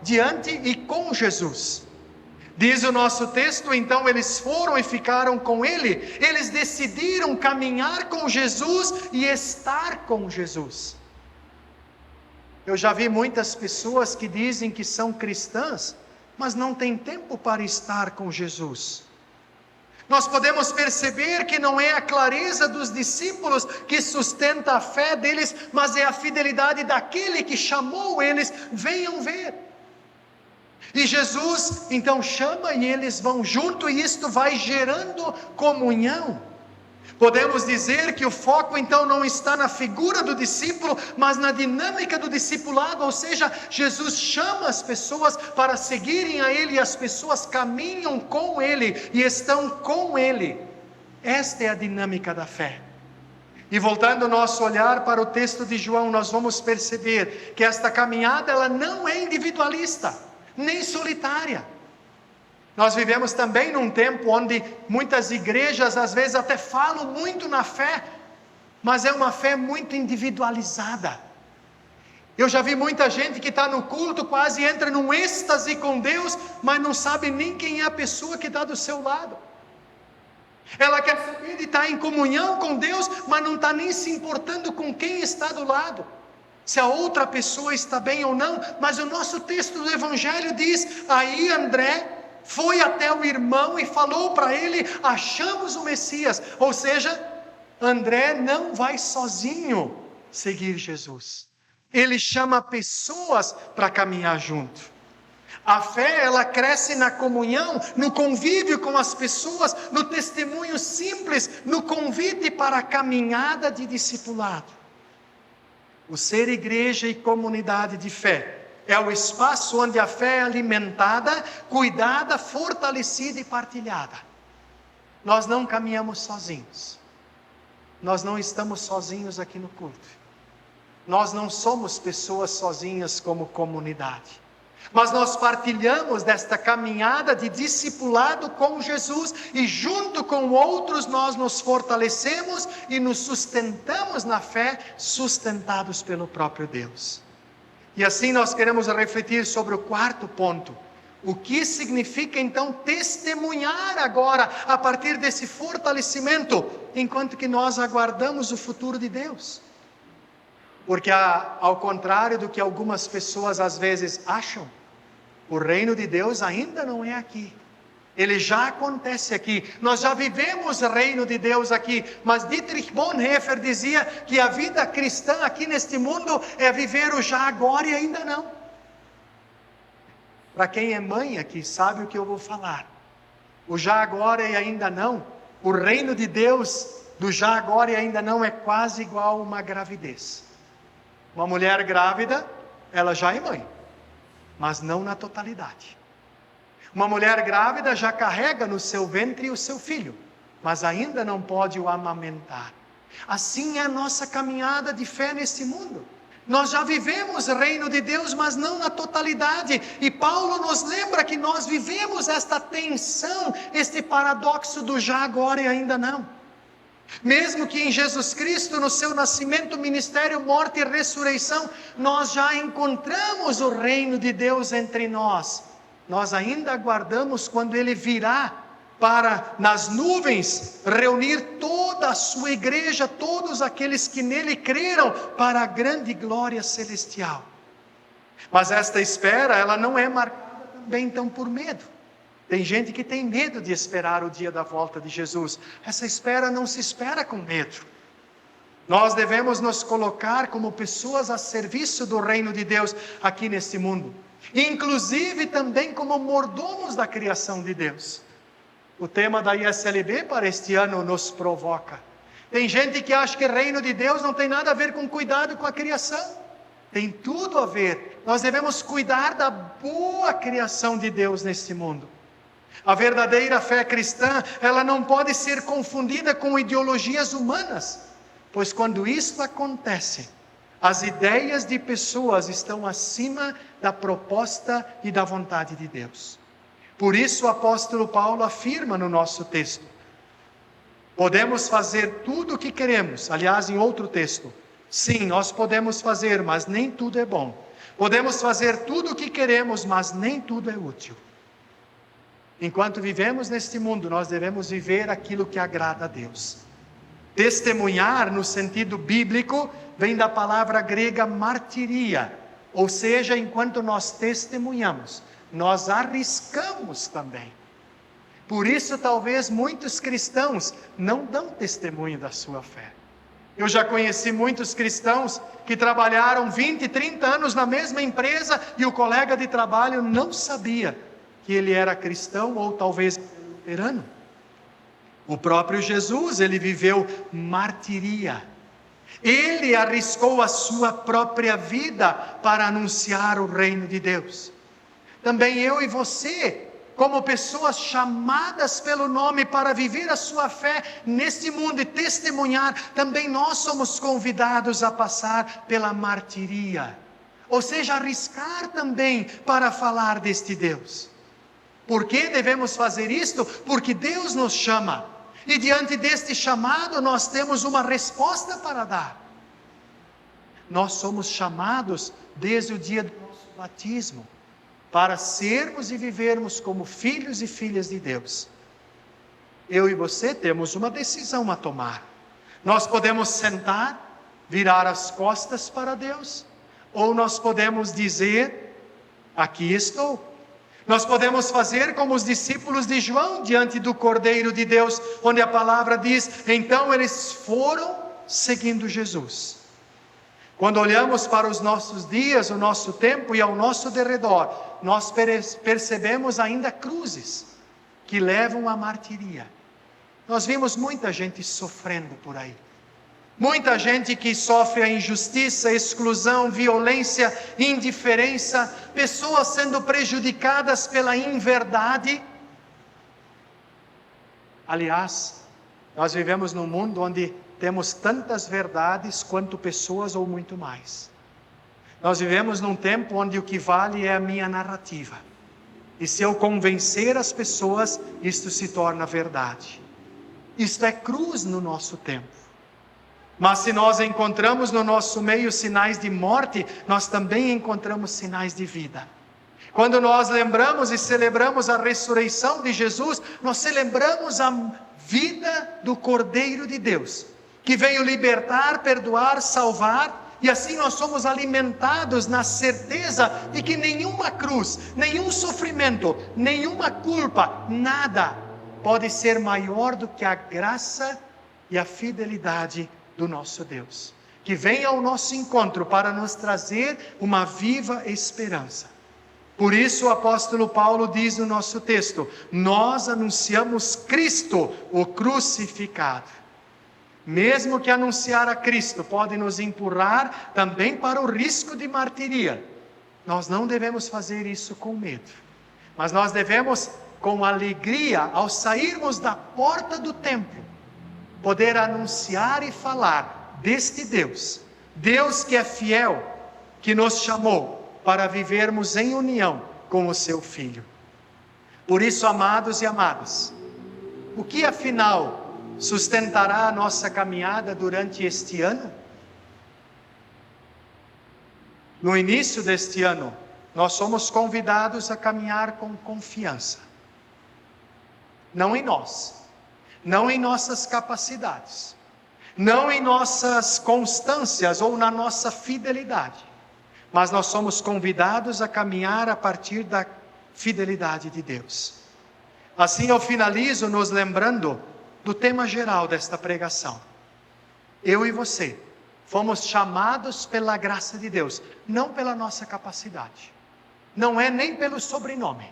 diante e com Jesus. Diz o nosso texto, então eles foram e ficaram com ele, eles decidiram caminhar com Jesus e estar com Jesus. Eu já vi muitas pessoas que dizem que são cristãs, mas não têm tempo para estar com Jesus. Nós podemos perceber que não é a clareza dos discípulos que sustenta a fé deles, mas é a fidelidade daquele que chamou eles, venham ver. E Jesus então chama e eles vão junto, e isto vai gerando comunhão. Podemos dizer que o foco então não está na figura do discípulo, mas na dinâmica do discipulado, ou seja, Jesus chama as pessoas para seguirem a Ele, e as pessoas caminham com Ele e estão com Ele. Esta é a dinâmica da fé. E voltando o nosso olhar para o texto de João, nós vamos perceber que esta caminhada ela não é individualista, nem solitária. Nós vivemos também num tempo onde muitas igrejas às vezes até falam muito na fé, mas é uma fé muito individualizada. Eu já vi muita gente que está no culto, quase entra num êxtase com Deus, mas não sabe nem quem é a pessoa que está do seu lado. Ela quer saber de estar em comunhão com Deus, mas não está nem se importando com quem está do lado, se a outra pessoa está bem ou não. Mas o nosso texto do Evangelho diz, aí André foi até o irmão e falou para ele, achamos o Messias. Ou seja, André não vai sozinho seguir Jesus. Ele chama pessoas para caminhar junto. A fé, ela cresce na comunhão, no convívio com as pessoas, no testemunho simples, no convite para a caminhada de discipulado. O ser igreja e comunidade de fé é o espaço onde a fé é alimentada, cuidada, fortalecida e partilhada. Nós não caminhamos sozinhos. Nós não estamos sozinhos aqui no culto. Nós não somos pessoas sozinhas como comunidade. Mas nós partilhamos desta caminhada de discipulado com Jesus e junto com outros nós nos fortalecemos e nos sustentamos na fé, sustentados pelo próprio Deus. E assim nós queremos refletir sobre o quarto ponto. O que significa então testemunhar agora, a partir desse fortalecimento, enquanto que nós aguardamos o futuro de Deus? Porque ao contrário do que algumas pessoas às vezes acham, o reino de Deus ainda não é aqui. Ele já acontece aqui. Nós já vivemos o reino de Deus aqui. Mas Dietrich Bonhoeffer dizia que a vida cristã aqui neste mundo é viver o já agora e ainda não. Para quem é mãe aqui sabe o que eu vou falar. O já agora e ainda não. O reino de Deus do já agora e ainda não é quase igual a uma gravidez. Uma mulher grávida, ela já é mãe, mas não na totalidade. Uma mulher grávida já carrega no seu ventre o seu filho, mas ainda não pode o amamentar. Assim é a nossa caminhada de fé nesse mundo. Nós já vivemos o reino de Deus, mas não na totalidade. E Paulo nos lembra que nós vivemos esta tensão, este paradoxo do já agora e ainda não. Mesmo que em Jesus Cristo, no seu nascimento, ministério, morte e ressurreição, nós já encontramos o reino de Deus entre nós. Nós ainda aguardamos quando Ele virá para, nas nuvens, reunir toda a sua igreja, todos aqueles que nele creram, para a grande glória celestial. Mas esta espera, ela não é marcada também então por medo. Tem gente que tem medo de esperar o dia da volta de Jesus. Essa espera não se espera com medo. Nós devemos nos colocar como pessoas a serviço do reino de Deus aqui neste mundo. Inclusive também como mordomos da criação de Deus. O tema da ISLB para este ano nos provoca. Tem gente que acha que o reino de Deus não tem nada a ver com cuidado com a criação. Tem tudo a ver. Nós devemos cuidar da boa criação de Deus neste mundo. A verdadeira fé cristã, ela não pode ser confundida com ideologias humanas, pois quando isso acontece, as ideias de pessoas estão acima da proposta e da vontade de Deus. Por isso o apóstolo Paulo afirma no nosso texto, podemos fazer tudo o que queremos. Aliás, em outro texto, sim, nós podemos fazer, mas nem tudo é bom. Podemos fazer tudo o que queremos, mas nem tudo é útil. Enquanto vivemos neste mundo, nós devemos viver aquilo que agrada a Deus. Testemunhar, no sentido bíblico, vem da palavra grega martiria, ou seja, enquanto nós testemunhamos, nós arriscamos também. Por isso, talvez muitos cristãos não dão testemunho da sua fé. Eu já conheci muitos cristãos que trabalharam 20, 30 anos na mesma empresa e o colega de trabalho não sabia que ele era cristão ou talvez luterano. O próprio Jesus, ele viveu martiria. Ele arriscou a sua própria vida para anunciar o reino de Deus. Também eu e você, como pessoas chamadas pelo nome para viver a sua fé neste mundo e testemunhar, também nós somos convidados a passar pela martiria. Ou seja, arriscar também para falar deste Deus. Por que devemos fazer isto? Porque Deus nos chama. E diante deste chamado, nós temos uma resposta para dar. Nós somos chamados desde o dia do nosso batismo, para sermos e vivermos como filhos e filhas de Deus. Eu e você temos uma decisão a tomar. Nós podemos sentar, virar as costas para Deus, ou nós podemos dizer, aqui estou. Nós podemos fazer como os discípulos de João diante do Cordeiro de Deus, onde a palavra diz, então eles foram seguindo Jesus. Quando olhamos para os nossos dias, o nosso tempo e ao nosso derredor, nós percebemos ainda cruzes que levam à martiria. Nós vimos muita gente sofrendo por aí. Muita gente que sofre a injustiça, exclusão, violência, indiferença, pessoas sendo prejudicadas pela inverdade. Aliás, nós vivemos num mundo onde temos tantas verdades quanto pessoas ou muito mais. Nós vivemos num tempo onde o que vale é a minha narrativa. E se eu convencer as pessoas, isto se torna verdade. Isto é cruz no nosso tempo. Mas se nós encontramos no nosso meio sinais de morte, nós também encontramos sinais de vida. Quando nós lembramos e celebramos a ressurreição de Jesus, nós celebramos a vida do Cordeiro de Deus, que veio libertar, perdoar, salvar, e assim nós somos alimentados na certeza de que nenhuma cruz, nenhum sofrimento, nenhuma culpa, nada pode ser maior do que a graça e a fidelidade do nosso Deus, que vem ao nosso encontro para nos trazer uma viva esperança. Por isso o apóstolo Paulo diz no nosso texto, nós anunciamos Cristo, o crucificado. Mesmo que anunciar a Cristo pode nos empurrar também para o risco de martiria, nós não devemos fazer isso com medo, mas nós devemos, com alegria, ao sairmos da porta do templo, poder anunciar e falar deste Deus, Deus que é fiel, que nos chamou para vivermos em união com o seu Filho. Por isso, amados e amadas, o que afinal sustentará a nossa caminhada durante este ano? No início deste ano, nós somos convidados a caminhar com confiança. Não em nós, não em nossas capacidades, não em nossas constâncias ou na nossa fidelidade, mas nós somos convidados a caminhar a partir da fidelidade de Deus. Assim eu finalizo nos lembrando do tema geral desta pregação. Eu e você fomos chamados pela graça de Deus, não pela nossa capacidade, não é nem pelo sobrenome.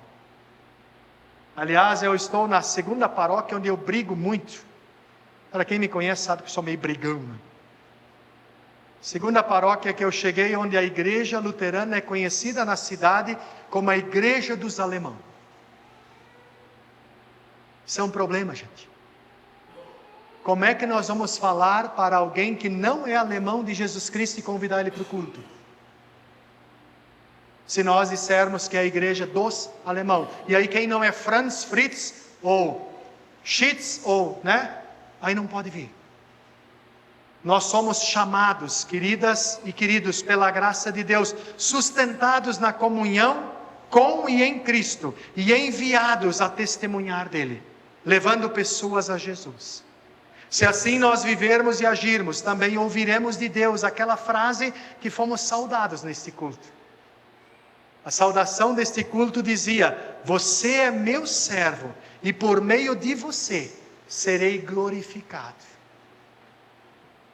Aliás, eu estou na segunda paróquia onde eu brigo muito. Para quem me conhece sabe que sou meio brigão, né? Segunda paróquia que eu cheguei, onde a igreja luterana é conhecida na cidade como a igreja dos alemãos. Isso é um problema, gente. Como é que nós vamos falar para alguém que não é alemão de Jesus Cristo e convidar ele para o culto? Se nós dissermos que é a igreja dos alemãos, e aí quem não é Franz, Fritz, ou Schitz, ou, né? Aí não pode vir. Nós somos chamados, queridas e queridos, pela graça de Deus, sustentados na comunhão com e em Cristo, e enviados a testemunhar dele, levando pessoas a Jesus. Se assim nós vivermos e agirmos, também ouviremos de Deus aquela frase que fomos saudados neste culto. A saudação deste culto dizia: você é meu servo, e por meio de você serei glorificado.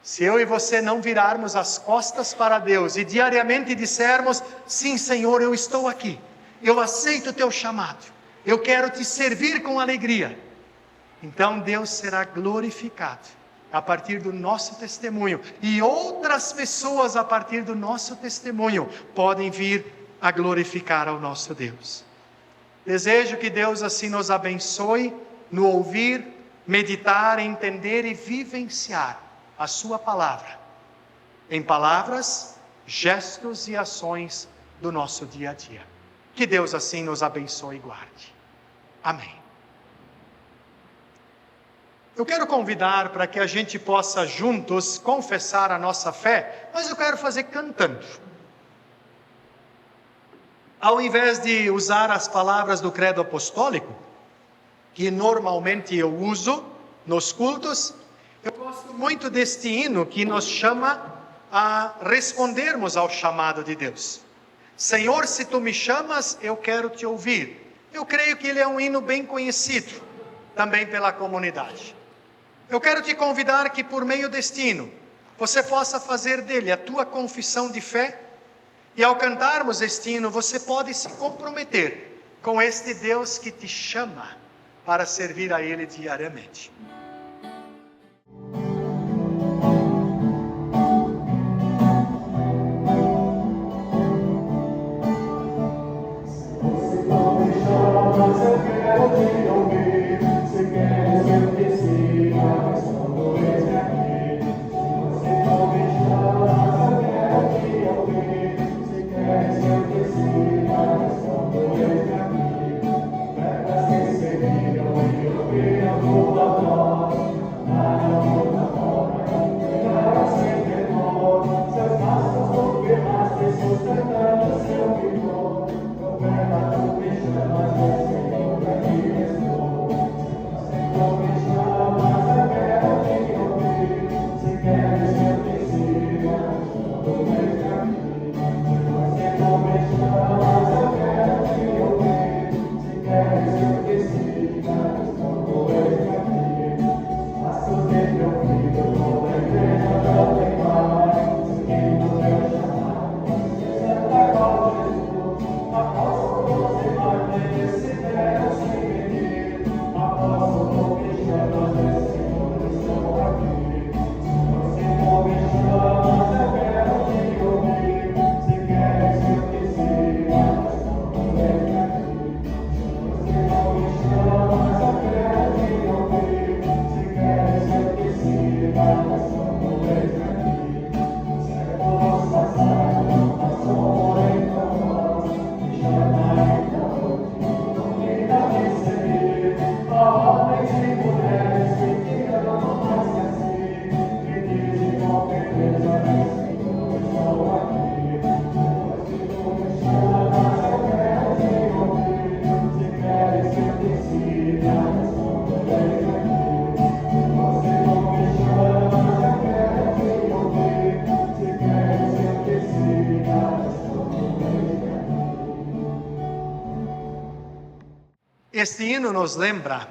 Se eu e você não virarmos as costas para Deus e diariamente dissermos: sim, Senhor, eu estou aqui, eu aceito o teu chamado, eu quero te servir com alegria, então Deus será glorificado a partir do nosso testemunho, e outras pessoas a partir do nosso testemunho podem vir a glorificar ao nosso Deus. Desejo que Deus assim nos abençoe no ouvir, meditar, entender e vivenciar a sua palavra, em palavras, gestos e ações do nosso dia a dia. Que Deus assim nos abençoe e guarde. Amém. Eu quero convidar para que a gente possa juntos confessar a nossa fé, mas eu quero fazer cantando. Ao invés de usar as palavras do credo apostólico, que normalmente eu uso nos cultos, eu gosto muito deste hino que nos chama a respondermos ao chamado de Deus. Senhor, se tu me chamas, eu quero te ouvir. Eu creio que ele é um hino bem conhecido, também pela comunidade. Eu quero te convidar que por meio deste hino, você possa fazer dele a tua confissão de fé, e ao cantarmos este hino, você pode se comprometer com este Deus que te chama para servir a ele diariamente. Este hino nos lembra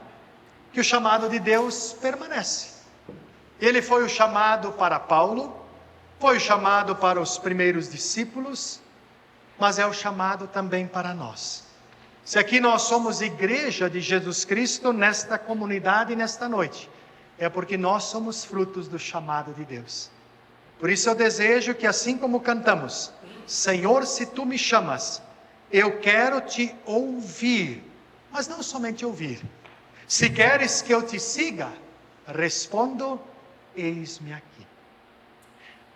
que o chamado de Deus permanece. Ele foi o chamado para Paulo, foi o chamado para os primeiros discípulos, mas é o chamado também para nós. Se aqui nós somos igreja de Jesus Cristo nesta comunidade nesta noite, é porque nós somos frutos do chamado de Deus. Por isso eu desejo que assim como cantamos, Senhor, se tu me chamas, eu quero te ouvir. Mas não somente ouvir. Se queres que eu te siga, respondo, eis-me aqui.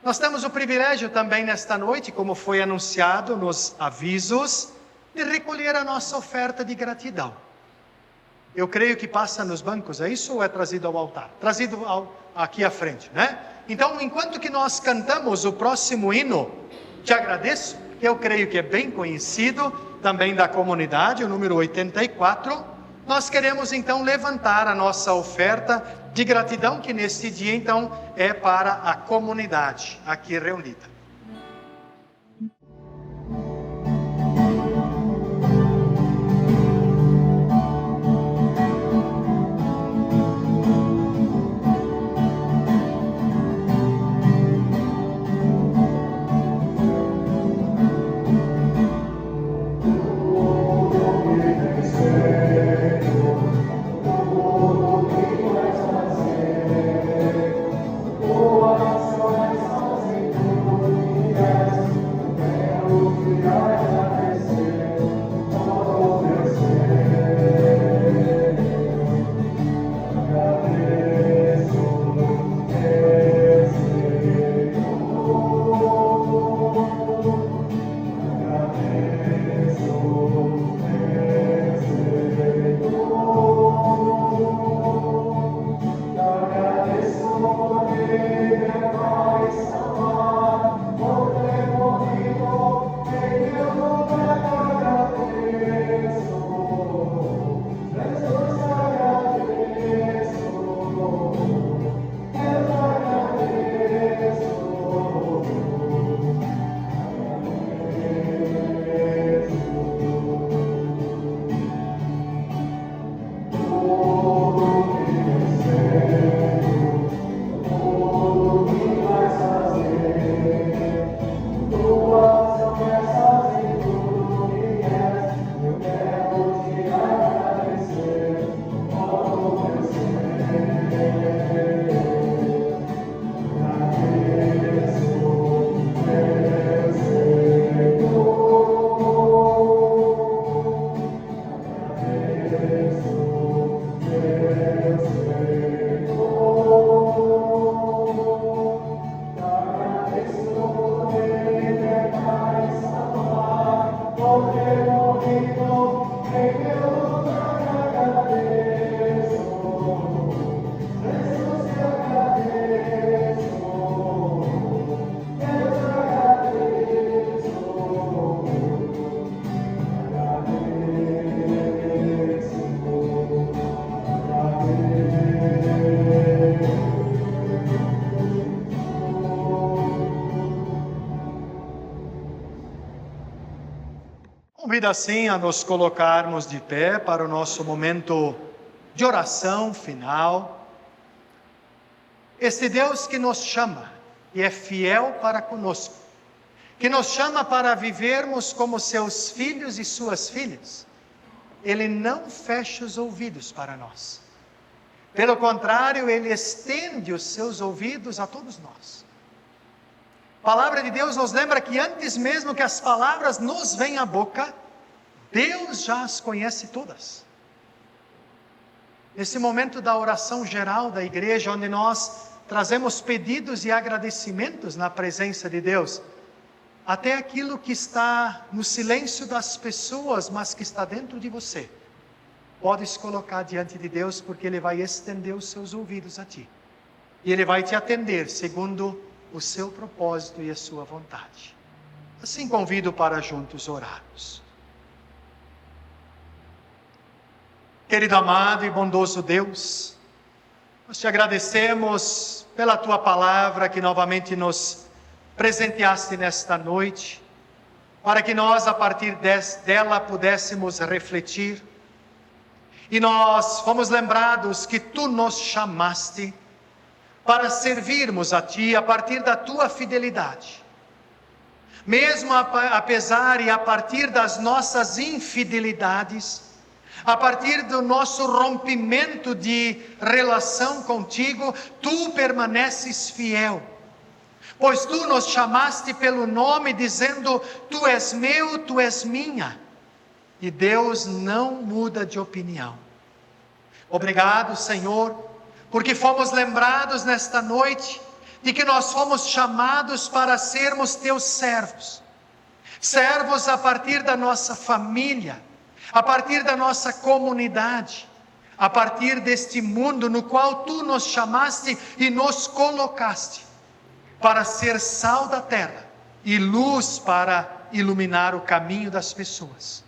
Nós temos o privilégio também nesta noite, como foi anunciado nos avisos, de recolher a nossa oferta de gratidão. Eu creio que passa nos bancos, é isso ou é trazido ao altar? Trazido aqui à frente, né? Então, enquanto que nós cantamos o próximo hino, te agradeço, que eu creio que é bem conhecido, também da comunidade, o número 84, nós queremos então levantar a nossa oferta de gratidão, que neste dia então é para a comunidade aqui reunida. Senhor, Convido assim a nos colocarmos de pé para o nosso momento de oração final. Este Deus que nos chama e é fiel para conosco, que nos chama para vivermos como seus filhos e suas filhas, Ele não fecha os ouvidos para nós. Pelo contrário, Ele estende os seus ouvidos a todos nós. A palavra de Deus nos lembra que antes mesmo que as palavras nos venham à boca, Deus já as conhece todas. Nesse momento da oração geral da igreja, onde nós trazemos pedidos e agradecimentos na presença de Deus, até aquilo que está no silêncio das pessoas, mas que está dentro de você, podes colocar diante de Deus, porque Ele vai estender os seus ouvidos a ti. E Ele vai te atender segundo o seu propósito e a sua vontade. Assim convido para juntos orarmos. Querido amado e bondoso Deus, nós te agradecemos pela Tua palavra que novamente nos presenteaste nesta noite, para que nós a partir dela pudéssemos refletir. E nós fomos lembrados que Tu nos chamaste para servirmos a Ti a partir da Tua fidelidade. Mesmo apesar e a partir das nossas infidelidades, a partir do nosso rompimento de relação contigo, Tu permaneces fiel. Pois Tu nos chamaste pelo nome, dizendo: Tu és meu, Tu és minha. E Deus não muda de opinião. Obrigado, Senhor, porque fomos lembrados nesta noite de que nós fomos chamados para sermos Teus servos. Servos a partir da nossa família, a partir da nossa comunidade, a partir deste mundo no qual Tu nos chamaste e nos colocaste, para ser sal da terra e luz para iluminar o caminho das pessoas.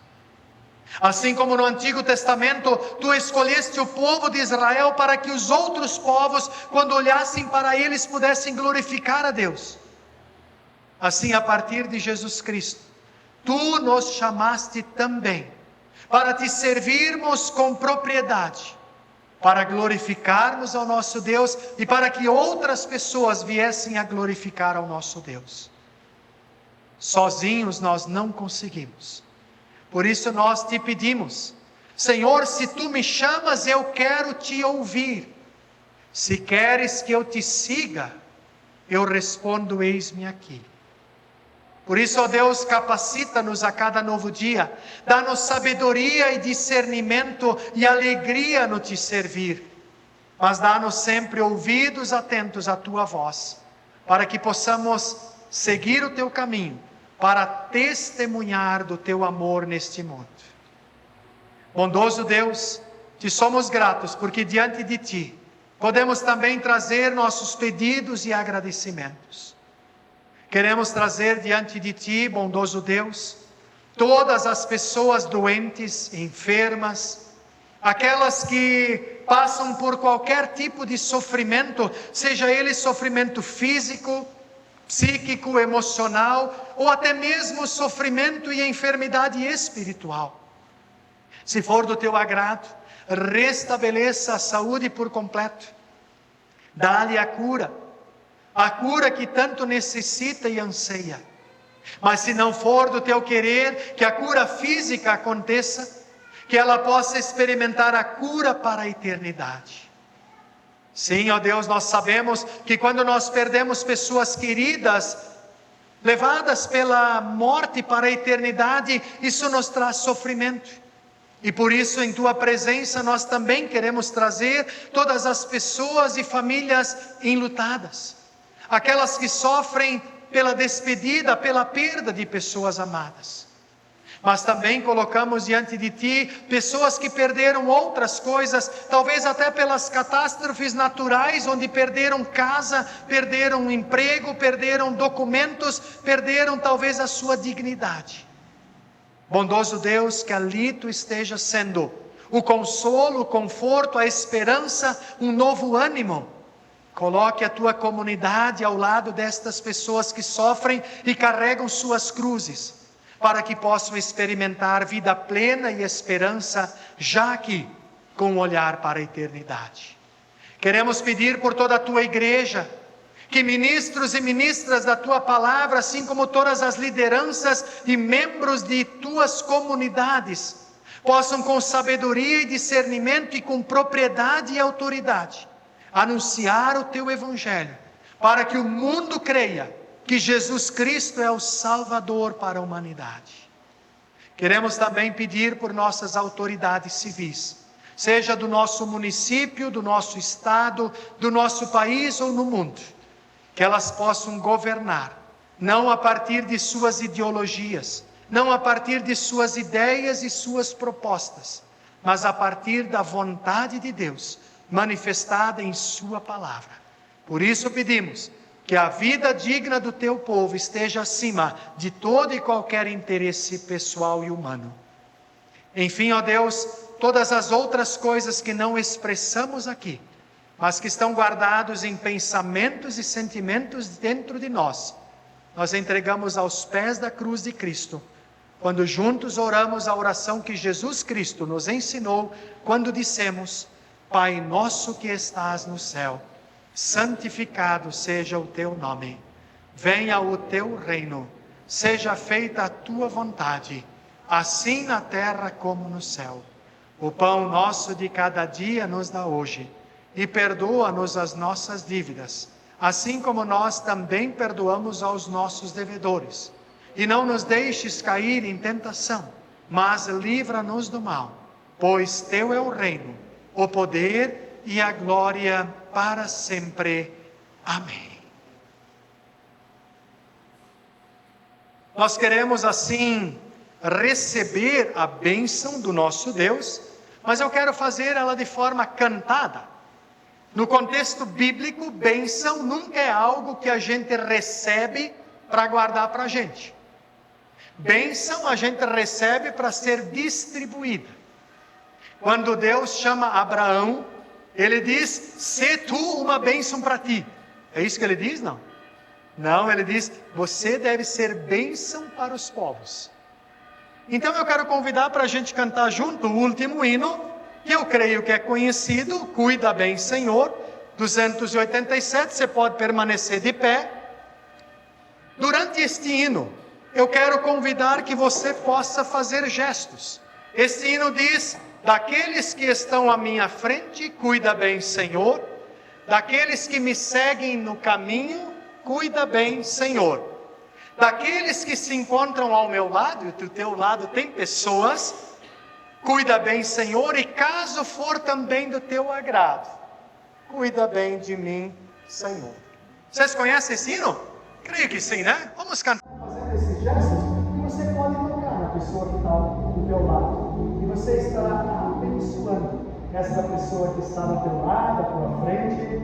Assim como no Antigo Testamento, Tu escolheste o povo de Israel para que os outros povos, quando olhassem para eles, pudessem glorificar a Deus. Assim, a partir de Jesus Cristo, Tu nos chamaste também para Te servirmos com propriedade, para glorificarmos ao nosso Deus e para que outras pessoas viessem a glorificar ao nosso Deus. Sozinhos nós não conseguimos. Por isso nós Te pedimos: Senhor, se Tu me chamas, eu quero Te ouvir. Se queres que eu Te siga, eu respondo: eis-me aqui. Por isso, ó Deus, capacita-nos a cada novo dia, dá-nos sabedoria e discernimento e alegria no Te servir, mas dá-nos sempre ouvidos atentos à Tua voz, para que possamos seguir o Teu caminho, para testemunhar do Teu amor neste mundo. Bondoso Deus, Te somos gratos, porque diante de Ti podemos também trazer nossos pedidos e agradecimentos. Queremos trazer diante de Ti, bondoso Deus, todas as pessoas doentes, enfermas, aquelas que passam por qualquer tipo de sofrimento, seja ele sofrimento físico, psíquico, emocional, ou até mesmo sofrimento e enfermidade espiritual. Se for do Teu agrado, restabeleça a saúde por completo, dá-lhe a cura que tanto necessita e anseia. Mas se não for do Teu querer que a cura física aconteça, que ela possa experimentar a cura para a eternidade. Sim, ó Deus, nós sabemos que quando nós perdemos pessoas queridas, levadas pela morte para a eternidade, isso nos traz sofrimento. E por isso, em Tua presença, nós também queremos trazer todas as pessoas e famílias enlutadas, aquelas que sofrem pela despedida, pela perda de pessoas amadas. Mas também colocamos diante de Ti pessoas que perderam outras coisas, talvez até pelas catástrofes naturais, onde perderam casa, perderam emprego, perderam documentos, perderam talvez a sua dignidade. Bondoso Deus, que ali Tu esteja sendo o consolo, o conforto, a esperança, um novo ânimo. Coloque a Tua comunidade ao lado destas pessoas que sofrem e carregam suas cruzes, para que possam experimentar vida plena e esperança já aqui, com um olhar para a eternidade. Queremos pedir por toda a tua igreja, que ministros e ministras da tua palavra, assim como todas as lideranças e membros de tuas comunidades, possam com sabedoria e discernimento e com propriedade e autoridade anunciar o teu evangelho, para que o mundo creia que Jesus Cristo é o Salvador para a humanidade. Queremos também pedir por nossas autoridades civis, seja do nosso município, do nosso estado, do nosso país ou no mundo, que elas possam governar, não a partir de suas ideologias, não a partir de suas ideias e suas propostas, mas a partir da vontade de Deus, manifestada em sua palavra. Por isso pedimos que a vida digna do teu povo esteja acima de todo e qualquer interesse pessoal e humano. Enfim, ó Deus, todas as outras coisas que não expressamos aqui, mas que estão guardados em pensamentos e sentimentos dentro de nós, nós entregamos aos pés da cruz de Cristo, quando juntos oramos a oração que Jesus Cristo nos ensinou, quando dissemos: Pai nosso que estás no céu, santificado seja o teu nome, venha o teu reino, seja feita a tua vontade, assim na terra como no céu. O pão nosso de cada dia nos dá hoje, e perdoa-nos as nossas dívidas, assim como nós também perdoamos aos nossos devedores. E não nos deixes cair em tentação, mas livra-nos do mal, pois teu é o reino, o poder e a glória para sempre. Amém. Nós queremos assim receber a bênção do nosso Deus, mas eu quero fazer ela de forma cantada. No contexto bíblico, bênção nunca é algo que a gente recebe para guardar para a gente. Bênção a gente recebe para ser distribuída. Quando Deus chama Abraão, Ele diz: "Sê tu uma bênção para ti." É isso que Ele diz? Não. Não, Ele diz: "Você deve ser bênção para os povos." Então eu quero convidar para a gente cantar junto o último hino, que eu creio que é conhecido, Cuida Bem, Senhor, 287, você pode permanecer de pé. Durante este hino, eu quero convidar que você possa fazer gestos. Este hino diz: daqueles que estão à minha frente, cuida bem, Senhor. Daqueles que me seguem no caminho, cuida bem, Senhor. Daqueles que se encontram ao meu lado, e do teu lado tem pessoas, cuida bem, Senhor. E caso for também do teu agrado, cuida bem de mim, Senhor. Vocês conhecem esse hino? Creio que sim, né? Vamos cantar. Fazendo esses gestos, e você pode tocar na pessoa que está do teu lado. E você estará abençoando essa pessoa que está do teu lado, à tua frente.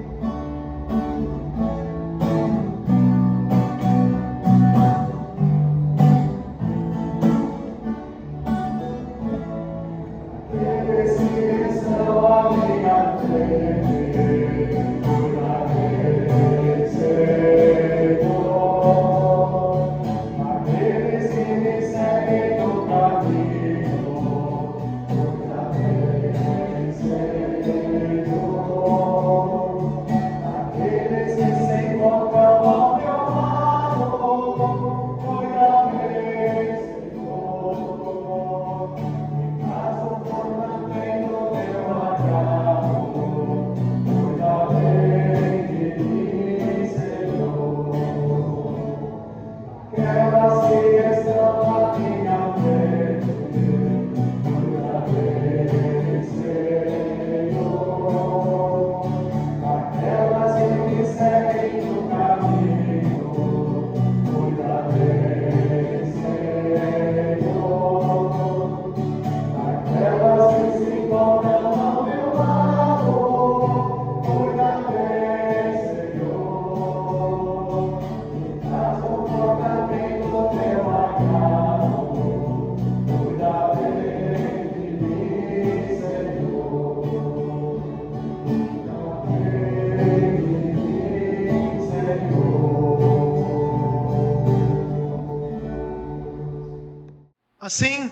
Assim,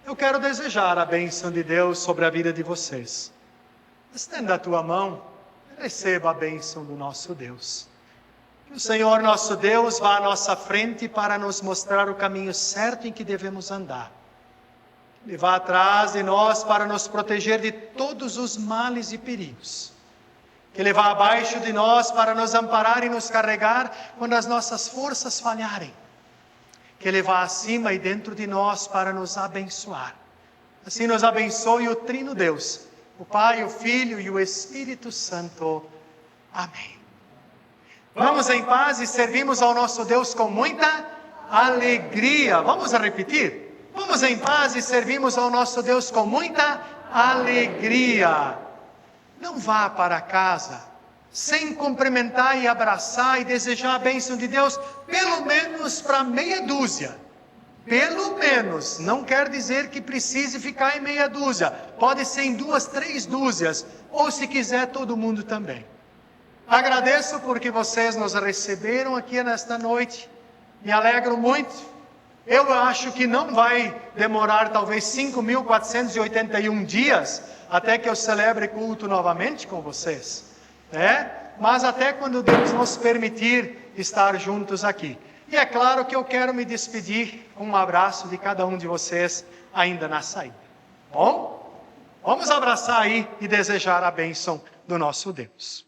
eu quero desejar a bênção de Deus sobre a vida de vocês. Estenda a tua mão, receba a bênção do nosso Deus. Que o Senhor nosso Deus vá à nossa frente para nos mostrar o caminho certo em que devemos andar. Ele vá atrás de nós para nos proteger de todos os males e perigos. Que Ele vá abaixo de nós para nos amparar e nos carregar quando as nossas forças falharem. Que Ele vá acima e dentro de nós para nos abençoar. Assim nos abençoe o Trino Deus, o Pai, o Filho e o Espírito Santo. Amém. Vamos em paz e servimos ao nosso Deus com muita alegria. Vamos a repetir? Vamos em paz e servimos ao nosso Deus com muita alegria. Não vá para casa sem cumprimentar e abraçar e desejar a bênção de Deus, pelo menos para meia dúzia. Pelo menos, não quer dizer que precise ficar em meia dúzia. Pode ser em 2, 3 dúzias, ou se quiser todo mundo também. Agradeço porque vocês nos receberam aqui nesta noite. Me alegro muito. Eu acho que não vai demorar talvez 5.481 dias até que eu celebre culto novamente com vocês. Mas até quando Deus nos permitir estar juntos aqui. E é claro que eu quero me despedir com um abraço de cada um de vocês ainda na saída. Bom? Vamos abraçar aí e desejar a bênção do nosso Deus.